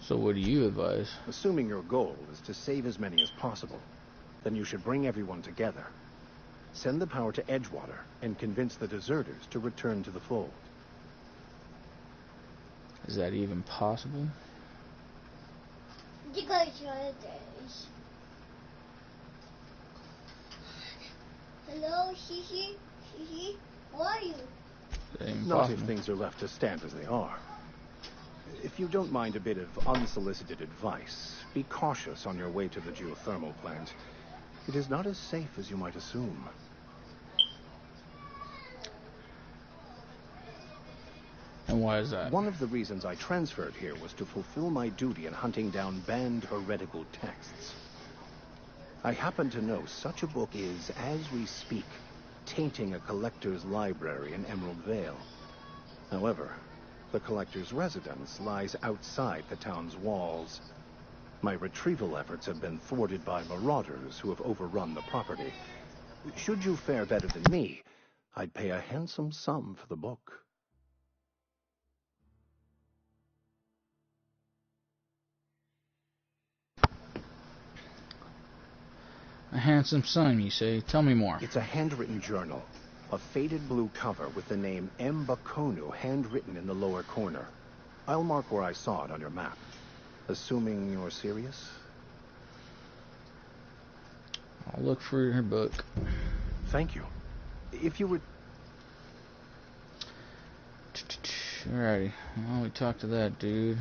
So what do you advise? Assuming your goal is to save as many as possible, then you should bring everyone together. Send the power to Edgewater and convince the deserters to return to the fold. Is that even possible? Hello, Shishi? Shishi? Where are you? Not if things are left to stand as they are. If you don't mind a bit of unsolicited advice, be cautious on your way to the geothermal plant. It is not as safe as you might assume. And why is that? One of the reasons I transferred here was to fulfill my duty in hunting down banned heretical texts. I happen to know such a book is, as we speak, tainting a collector's library in Emerald Vale. However, the collector's residence lies outside the town's walls. My retrieval efforts have been thwarted by marauders who have overrun the property. Should you fare better than me, I'd pay a handsome sum for the book. A handsome son, you say? Tell me more. It's a handwritten journal. A faded blue cover with the name M. Bakonu handwritten in the lower corner. I'll mark where I saw it on your map. Assuming you're serious? I'll look for your book. Thank you. If you would... Alrighty. Well, we talked to that dude.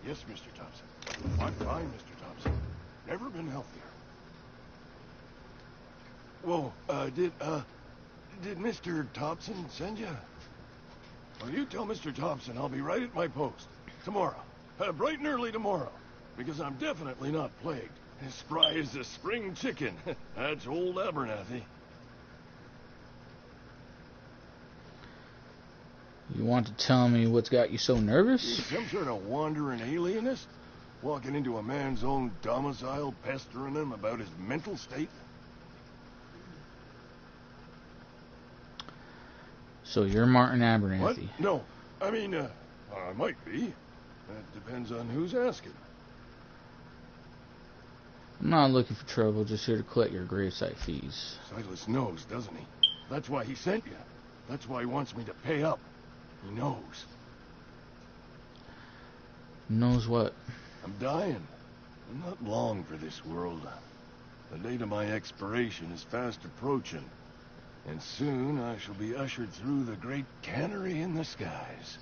Yes, Mr. Thompson. I'm fine, Mr. Thompson. Never been healthier. Whoa, did Mr. Thompson send you? Well, you tell Mr. Thompson I'll be right at my post. Tomorrow. Bright and early tomorrow. Because I'm definitely not plagued. As spry as a spring chicken. That's old Abernathy. You want to tell me what's got you so nervous? You some sort of wandering alienist? Walking into a man's own domicile, pestering him about his mental state? So you're Martin Abernathy? What? No. I mean, I might be. That depends on who's asking. I'm not looking for trouble, just here to collect your gravesite fees. Silas knows, doesn't he? That's why he sent you. That's why he wants me to pay up. He knows. Knows what? I'm dying. I'm not long for this world. The date of my expiration is fast approaching. And soon I shall be ushered through the great cannery in the skies.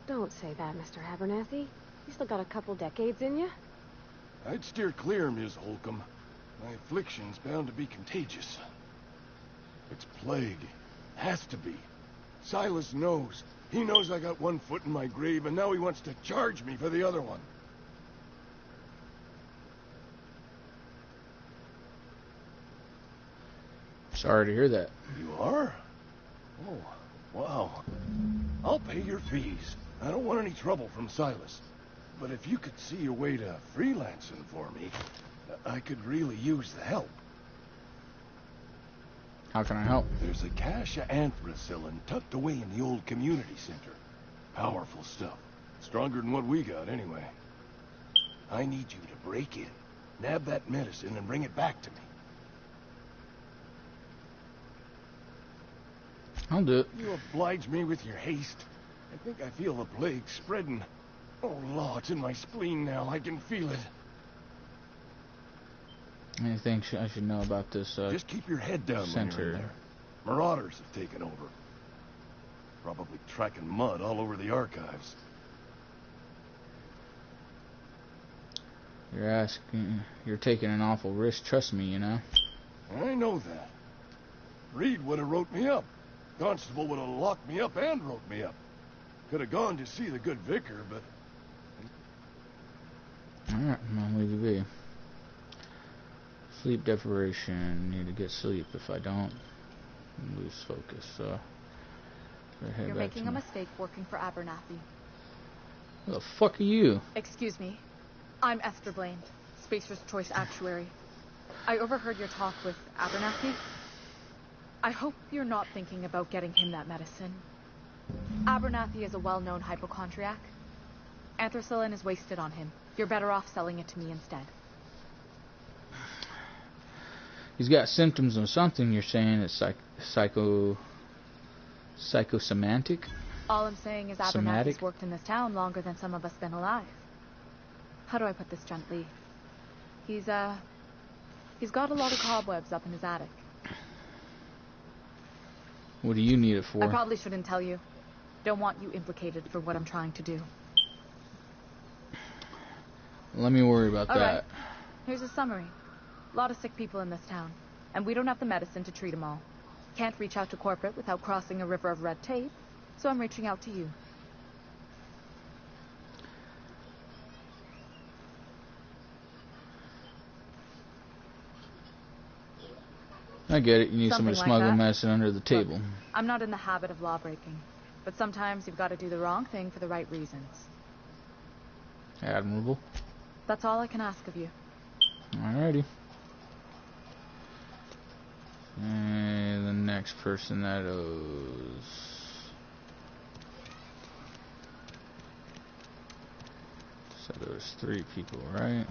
Don't say that, Mr. Abernathy. You still got a couple decades in you. I'd steer clear, Ms. Holcomb. My affliction's bound to be contagious. It's plague. Has to be. Silas knows. He knows I got one foot in my grave, and now he wants to charge me for the other one. Sorry to hear that. You are? Oh, wow. I'll pay your fees. I don't want any trouble from Silas. But if you could see a way to freelancing for me, I could really use the help. How can I help? There's a cache of anthracillin tucked away in the old community center. Powerful stuff. Stronger than what we got, anyway. I need you to break in, nab that medicine, and bring it back to me. I'll do it. You oblige me with your haste. I think I feel the plague spreading. Oh, Law, it's in my spleen now. I can feel it. Anything I should know about this Just keep your head down when you're in there. Marauders have taken over. Probably tracking mud all over the archives. You're taking an awful risk, trust me, you know. I know that. Reed would have wrote me up. Constable would have locked me up and wrote me up. Could have gone to see the good vicar, but... Alright, I'll leave you be. Sleep deprivation. Need to get sleep. If I don't, lose focus. So, you're making a mistake working for Abernathy. Who the fuck are you? Excuse me. I'm Esther Blaine, Spacer's Choice Actuary. I overheard your talk with Abernathy. I hope you're not thinking about getting him that medicine. Abernathy is a well-known hypochondriac. Anthracillin is wasted on him. You're better off selling it to me instead. He's got symptoms of something. You're saying it's psychosomatic? All I'm saying is Abernathy's worked in this town longer than some of us been alive. How do I put this gently? He's got a lot of cobwebs up in his attic. What do you need it for? I probably shouldn't tell you. Don't want you implicated for what I'm trying to do. Let me worry about that. Right. Here's a summary. A lot of sick people in this town, and we don't have the medicine to treat them all. Can't reach out to corporate without crossing a river of red tape, so I'm reaching out to you. I get it. You need somebody to smuggle medicine under the table. Look, I'm not in the habit of law breaking, but sometimes you've got to do the wrong thing for the right reasons. Admirable. That's all I can ask of you. Alrighty. And the next person that owes... So there was 3 people, right?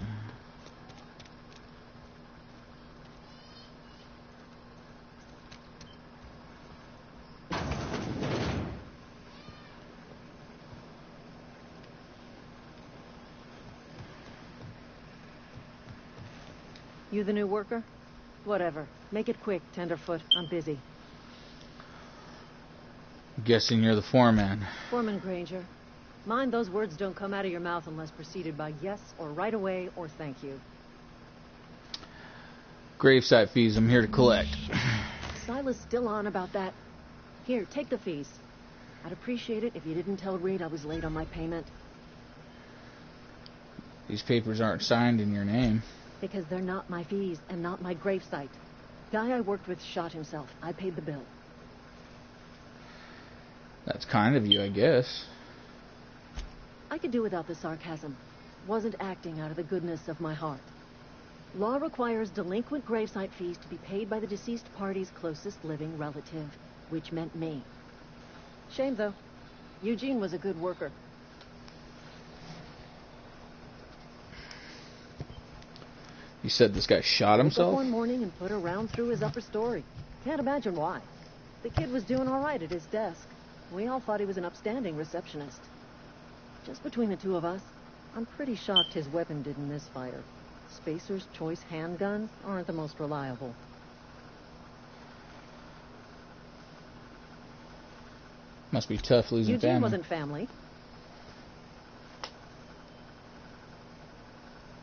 You the new worker? Whatever. Make it quick, Tenderfoot. I'm busy. Guessing you're the foreman. Foreman Granger. Mind those words don't come out of your mouth unless preceded by yes or right away or thank you. Gravesite fees I'm here to collect. Silas still on about that. Here, take the fees. I'd appreciate it if you didn't tell Reed I was late on my payment. These papers aren't signed in your name. Because they're not my fees and not my gravesite. Guy I worked with shot himself. I paid the bill. That's kind of you, I guess. I could do without the sarcasm. Wasn't acting out of the goodness of my heart. Law requires delinquent gravesite fees to be paid by the deceased party's closest living relative, which meant me. Shame, though. Eugene was a good worker. You said this guy shot Woke up himself? one morning and put a round through his upper story. Can't imagine why. The kid was doing all right at his desk. We all thought he was an upstanding receptionist. Just between the two of us, I'm pretty shocked his weapon didn't misfire. Spacer's Choice handguns aren't the most reliable. Must be tough losing Eugene family. wasn't family.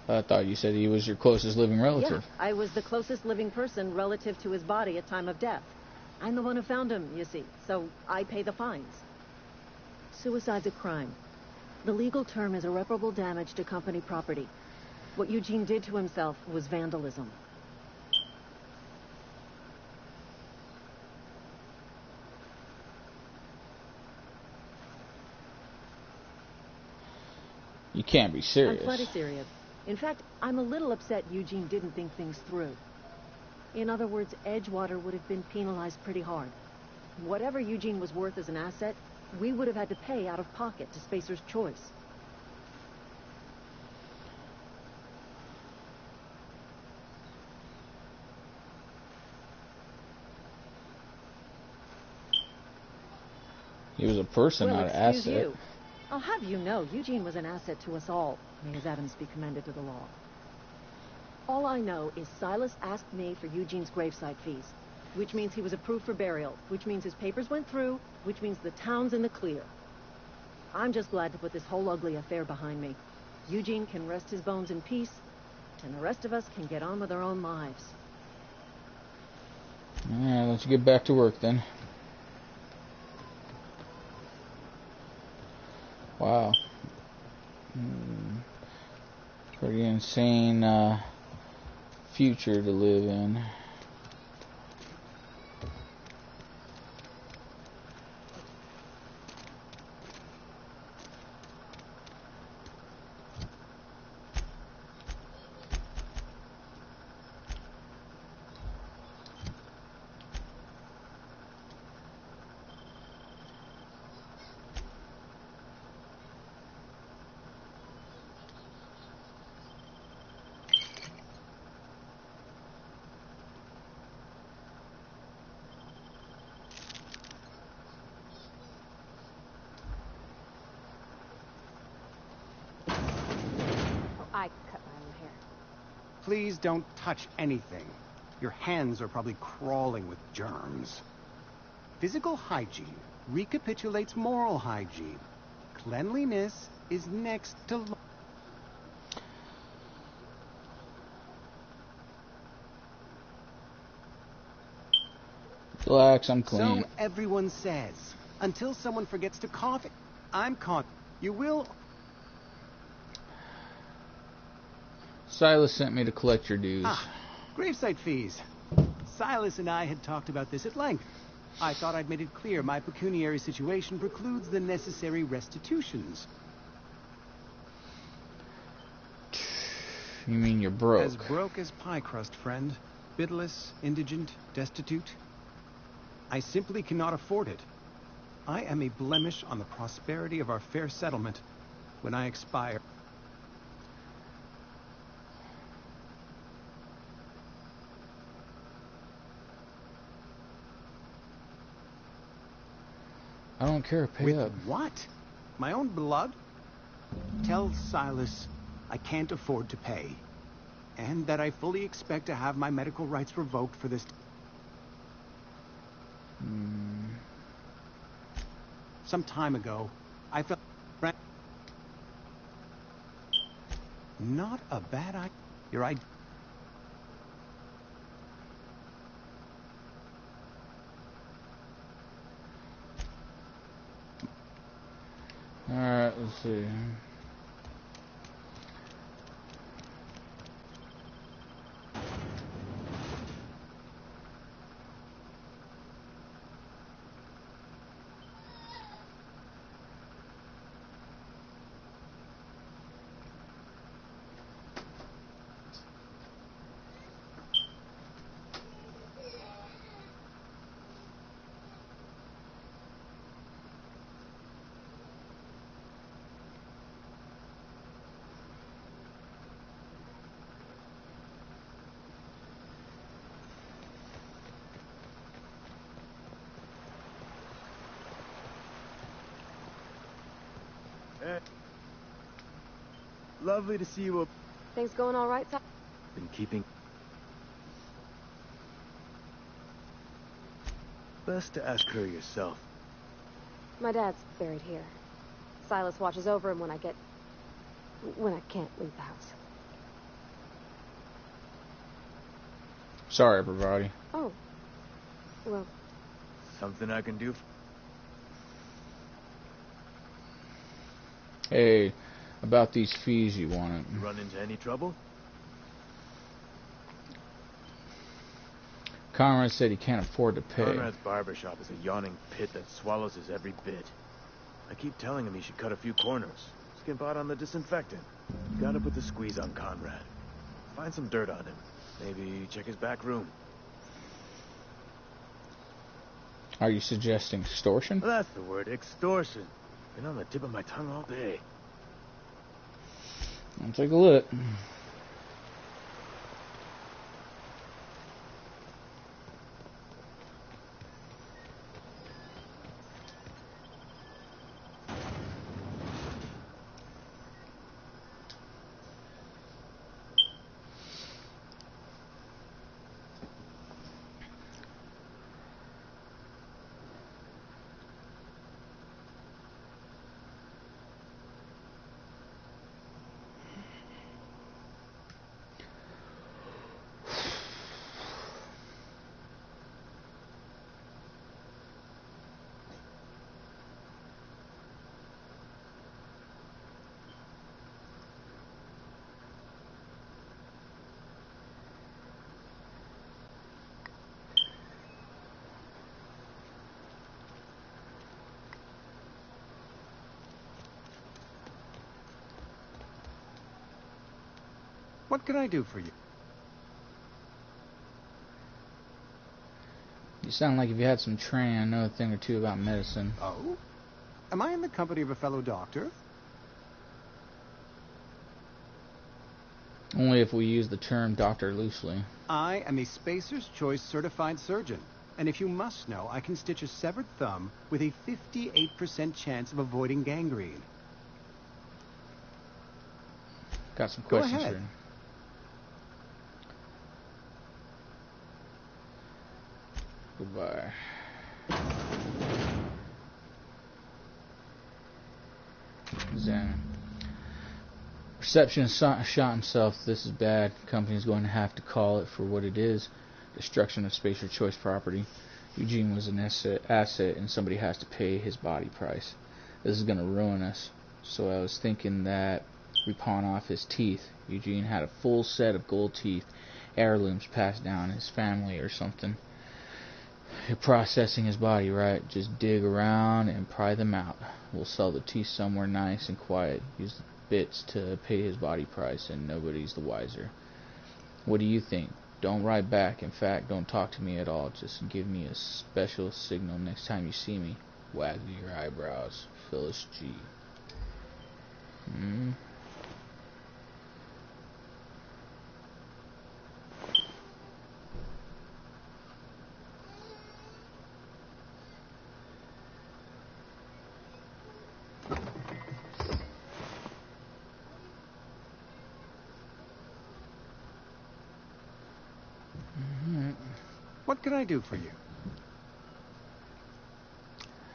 I thought you said he was your closest living relative. Yeah, I was the closest living person relative to his body at time of death. I'm the one who found him, you see, so I pay the fines. Suicide's a crime. The legal term is irreparable damage to company property. What Eugene did to himself was vandalism. You can't be serious. I'm plenty serious. In fact, I'm a little upset Eugene didn't think things through. In other words, Edgewater would have been penalized pretty hard. Whatever Eugene was worth as an asset, we would have had to pay out of pocket to Spacer's Choice. He was a person, Well, not an excuse asset. you. I'll have you know, Eugene was an asset to us all. May his Adams be commended to the law. All I know is Silas asked me for Eugene's gravesite fees, which means he was approved for burial, which means his papers went through, which means the town's in the clear. I'm just glad to put this whole ugly affair behind me. Eugene can rest his bones in peace, and the rest of us can get on with our own lives. Alright, let's get back to work then. Wow. Pretty insane future to live in. I cut my own hair. Please don't touch anything. Your hands are probably crawling with germs. Physical hygiene recapitulates moral hygiene. Cleanliness is next to law. Relax, I'm clean. So everyone says. Until someone forgets to cough, I'm caught. You will... Silas sent me to collect your dues. Gravesite fees. Silas and I had talked about this at length. I thought I'd made it clear my pecuniary situation precludes the necessary restitutions. You mean you're broke? As broke as pie crust, friend. Bidless, indigent, destitute. I simply cannot afford it. I am a blemish on the prosperity of our fair settlement when I expire. I don't care, pay With up. what? My own blood? Tell Silas I can't afford to pay. And that I fully expect to have my medical rights revoked for this. Some time ago, I felt... Not a bad idea. Your idea... Alright, let's see. Hey. Lovely to see you up. Things going all right, Tom? Been keeping... Best to ask her yourself. My dad's buried here. Silas watches over him when I can't leave the house. Sorry, everybody. Oh. Well. Something I can do? Hey, about these fees you wanted. You run into any trouble? Conrad said he can't afford to pay. Conrad's barbershop is a yawning pit that swallows his every bit. I keep telling him he should cut a few corners. Skimp out on the disinfectant. You gotta put the squeeze on Conrad. Find some dirt on him. Maybe check his back room. Are you suggesting extortion? Well, that's the word, extortion. Been on the tip of my tongue all day. I'll take a look. What can I do for you? You sound like if you had some training, I know a thing or two about medicine. Oh? Am I in the company of a fellow doctor? Only if we use the term doctor loosely. I am a Spacer's Choice certified surgeon. And if you must know, I can stitch a severed thumb with a 58% chance of avoiding gangrene. Got some Go questions ahead. for you. Goodbye. Zen. Receptionist shot himself. This is bad. Company's going to have to call it for what it is. Destruction of Spacer Choice property. Eugene was an asset and somebody has to pay his body price. This is going to ruin us. So I was thinking that we pawn off his teeth. Eugene had a full set of gold teeth. Heirlooms passed down his family or something. You're processing his body, right? Just dig around and pry them out. We'll sell the teeth somewhere nice and quiet. Use the bits to pay his body price and nobody's the wiser. What do you think? Don't write back. In fact, don't talk to me at all. Just give me a special signal next time you see me. Wag your eyebrows. Phyllis G. What can I do for you?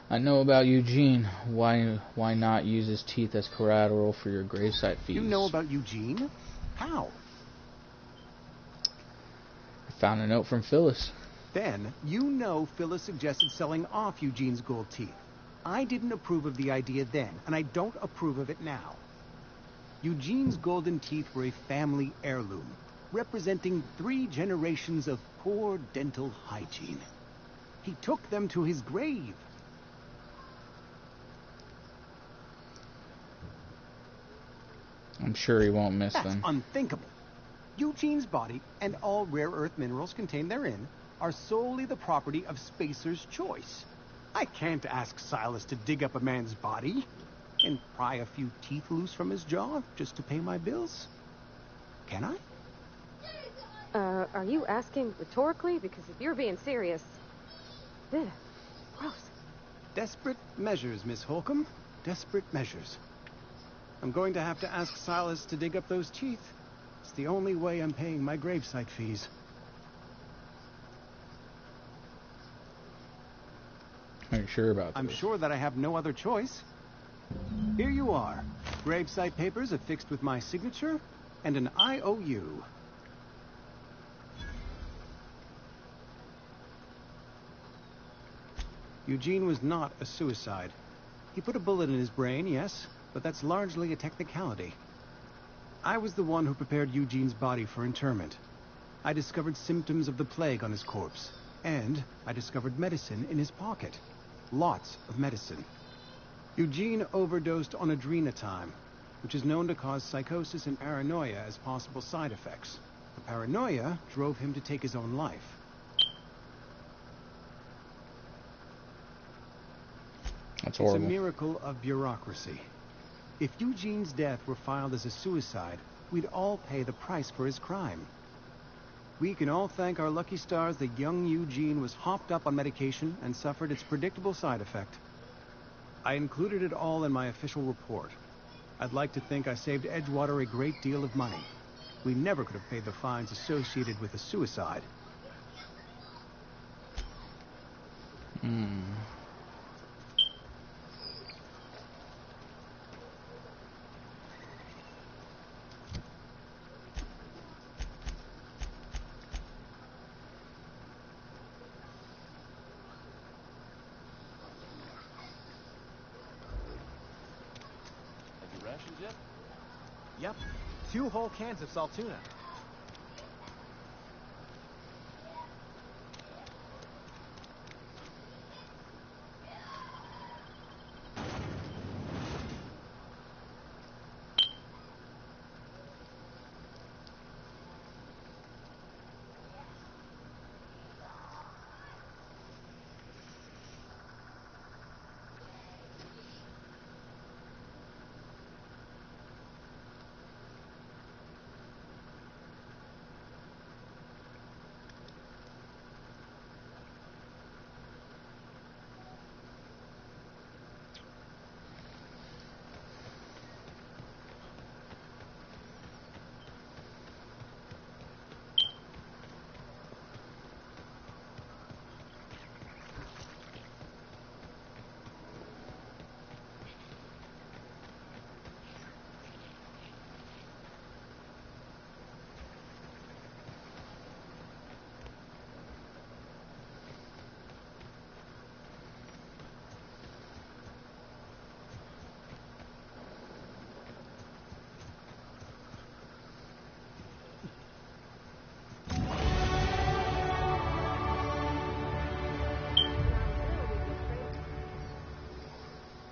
I know about Eugene. Why not use his teeth as collateral for your gravesite fees? You know about Eugene? How? I found a note from Phyllis. Then, you know Phyllis suggested selling off Eugene's gold teeth. I didn't approve of the idea then, and I don't approve of it now. Eugene's golden teeth were a family heirloom, representing 3 generations of poor dental hygiene. He took them to his grave. I'm sure he won't miss That's them. unthinkable. Eugene's body and all rare earth minerals contained therein are solely the property of Spacer's Choice. I can't ask Silas to dig up a man's body and pry a few teeth loose from his jaw just to pay my bills. Can I? Are you asking rhetorically? Because if you're being serious... Ugh, gross. Desperate measures, Miss Holcomb. Desperate measures. I'm going to have to ask Silas to dig up those teeth. It's the only way I'm paying my gravesite fees. Are you sure about this? I'm sure that I have no other choice. Here you are. Gravesite papers affixed with my signature and an IOU. Eugene was not a suicide. He put a bullet in his brain, yes, but that's largely a technicality. I was the one who prepared Eugene's body for interment. I discovered symptoms of the plague on his corpse, and I discovered medicine in his pocket. Lots of medicine. Eugene overdosed on adrenatime, which is known to cause psychosis and paranoia as possible side effects. The paranoia drove him to take his own life. That's horrible. It's a miracle of bureaucracy. If Eugene's death were filed as a suicide, we'd all pay the price for his crime. We can all thank our lucky stars that young Eugene was hopped up on medication and suffered its predictable side effect. I included it all in my official report. I'd like to think I saved Edgewater a great deal of money. We never could have paid the fines associated with a suicide. Yep, 2 whole cans of salt tuna.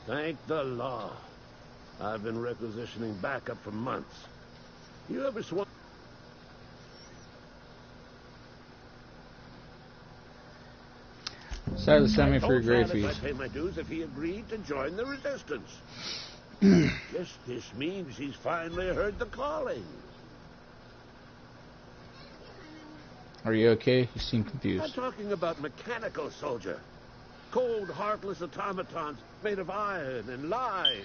Thank the law. I've been requisitioning backup for months. You ever swung? Decided to send me for your grade fees. I'd pay my dues if he agreed to join the resistance. Guess this means he's finally heard the calling. Are you okay? You seem confused. I'm talking about mechanical soldier. Cold, heartless automatons made of iron and lies.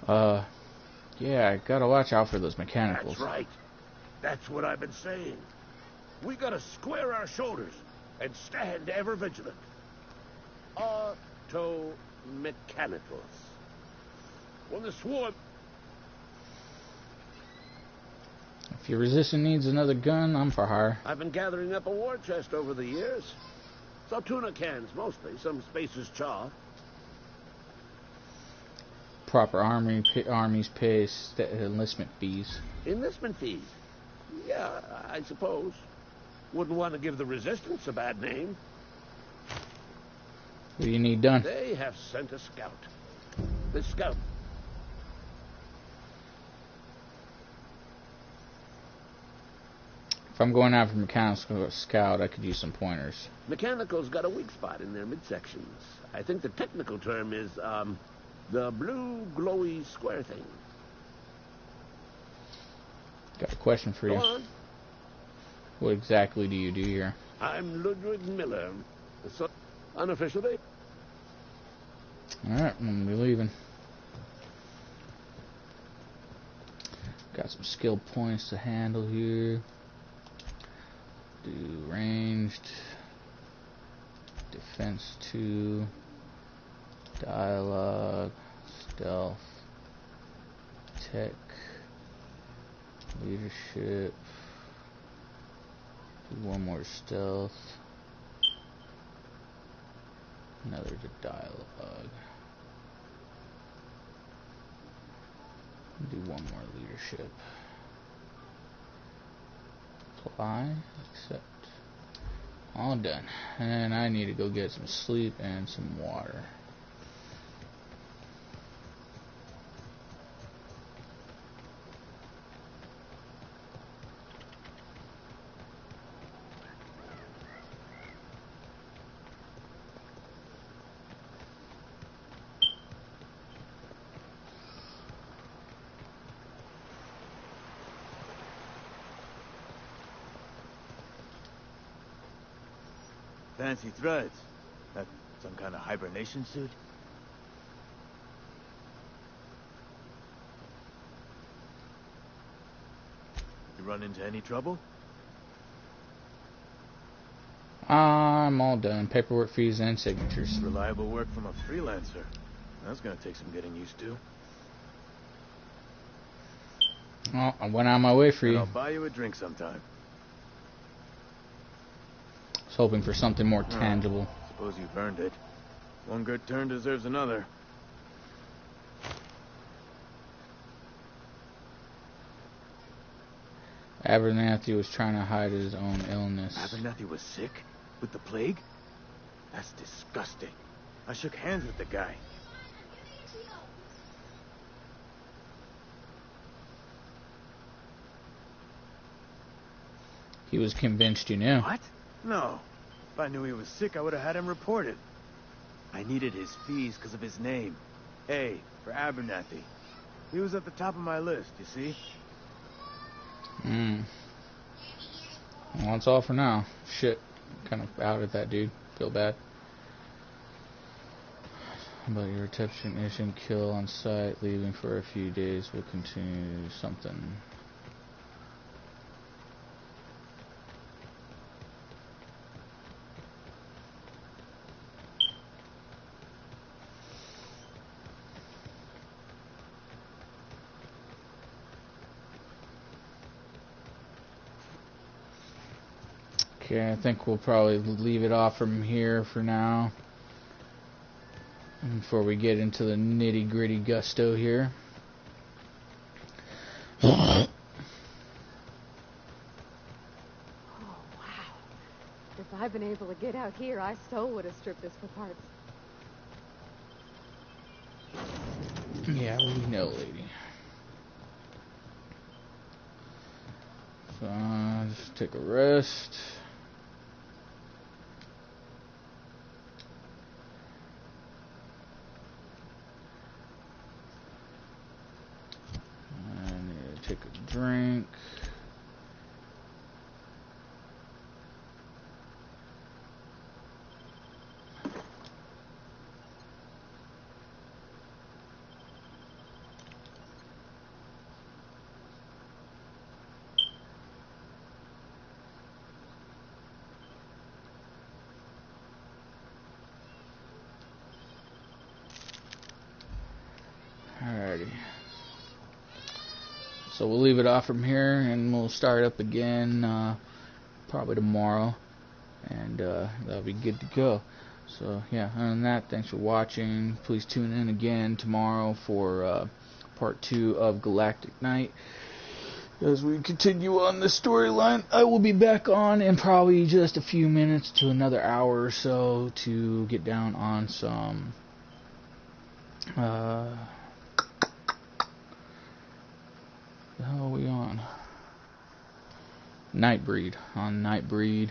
Yeah, I gotta watch out for those mechanicals. That's right. That's what I've been saying. We gotta square our shoulders and stand ever vigilant. Auto-mechanicals. When the swarm... If your resistance needs another gun, I'm for hire. I've been gathering up a war chest over the years. Some tuna cans, mostly. Some Spacer's chaw. Proper armies pay enlistment fees. Enlistment fees? Yeah, I suppose. Wouldn't want to give the resistance a bad name. What do you need done? They have sent a scout. The scout... If I'm going after mechanical scout, I could use some pointers. Mechanical's got a weak spot in their midsections. I think the technical term is, the blue glowy square thing. Got a question for you. Go on. What exactly do you do here? I'm Ludwig Miller. Unofficially. Alright, I'm gonna be leaving. Got some skill points to handle here. Do ranged, defense 2, dialogue, stealth, tech, leadership, do one more stealth, another to dialogue, do one more leadership. Apply, accept. All done. And I need to go get some sleep and some water. Fancy threads. That some kind of hibernation suit? You run into any trouble? I'm all done. Paperwork, fees, and signatures. Reliable work from a freelancer. That's gonna take some getting used to. Well, I went on my way for And you. I'll buy you a drink sometime. I was hoping for something more tangible. Suppose you've earned it. One good turn deserves another. Abernathy was trying to hide his own illness. Abernathy was sick? With the plague? That's disgusting. I shook hands with the guy. He was convinced you knew. What? No. If I knew he was sick, I would have had him reported. I needed his fees because of his name. A for Abernathy. He was at the top of my list, you see? Well, that's all for now. Shit. Kind of out at that dude. Feel bad. About your technician kill on site, leaving for a few days. Will continue something. Okay, I think we'll probably leave it off from here for now. Before we get into the nitty-gritty gusto here. Oh, wow. If I'd been able to get out here, I so would have stripped this for parts. Yeah, we know, lady. So, just take a rest. I need to take a drink. Alrighty. So we'll leave it off from here and we'll start up again probably tomorrow. And that'll be good to go. So yeah, other than that, thanks for watching. Please tune in again tomorrow for part 2 of Galactic Night. As we continue on the storyline, I will be back on in probably just a few minutes to another hour or so to get down on some the hell are we on? Nightbreed. On Nightbreed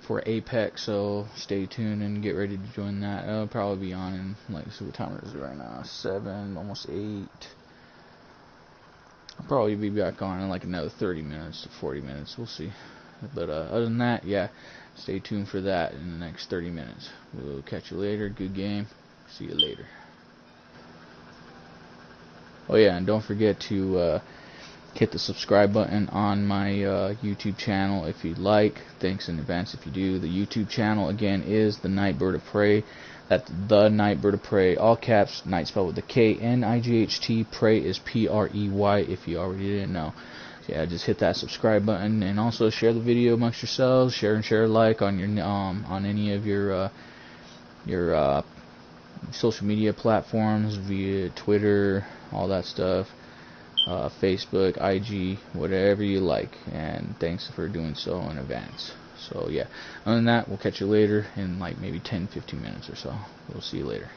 for Apex, so stay tuned and get ready to join that. It'll probably be on in, like, see what time it is right now, 7, almost 8. I'll probably be back on in like another 30 minutes to 40 minutes, we'll see. But other than that, yeah, stay tuned for that in the next 30 minutes. We'll catch you later. Good game. See you later. Oh yeah, and don't forget to hit the subscribe button on my YouTube channel if you'd like. Thanks in advance if you do. The YouTube channel again is The Night Bird of Prey. That's The Night Bird of Prey, all caps, night spelled with a K, N-I-G-H-T, Prey is P-R-E-Y if you already didn't know. So yeah, just hit that subscribe button, and also share the video amongst yourselves. Share and share like on your on any of your social media platforms via Twitter, all that stuff. Facebook, IG, whatever you like, and thanks for doing so in advance. So yeah, other than that, we'll catch you later in like maybe 10-15 minutes or so. We'll see you later.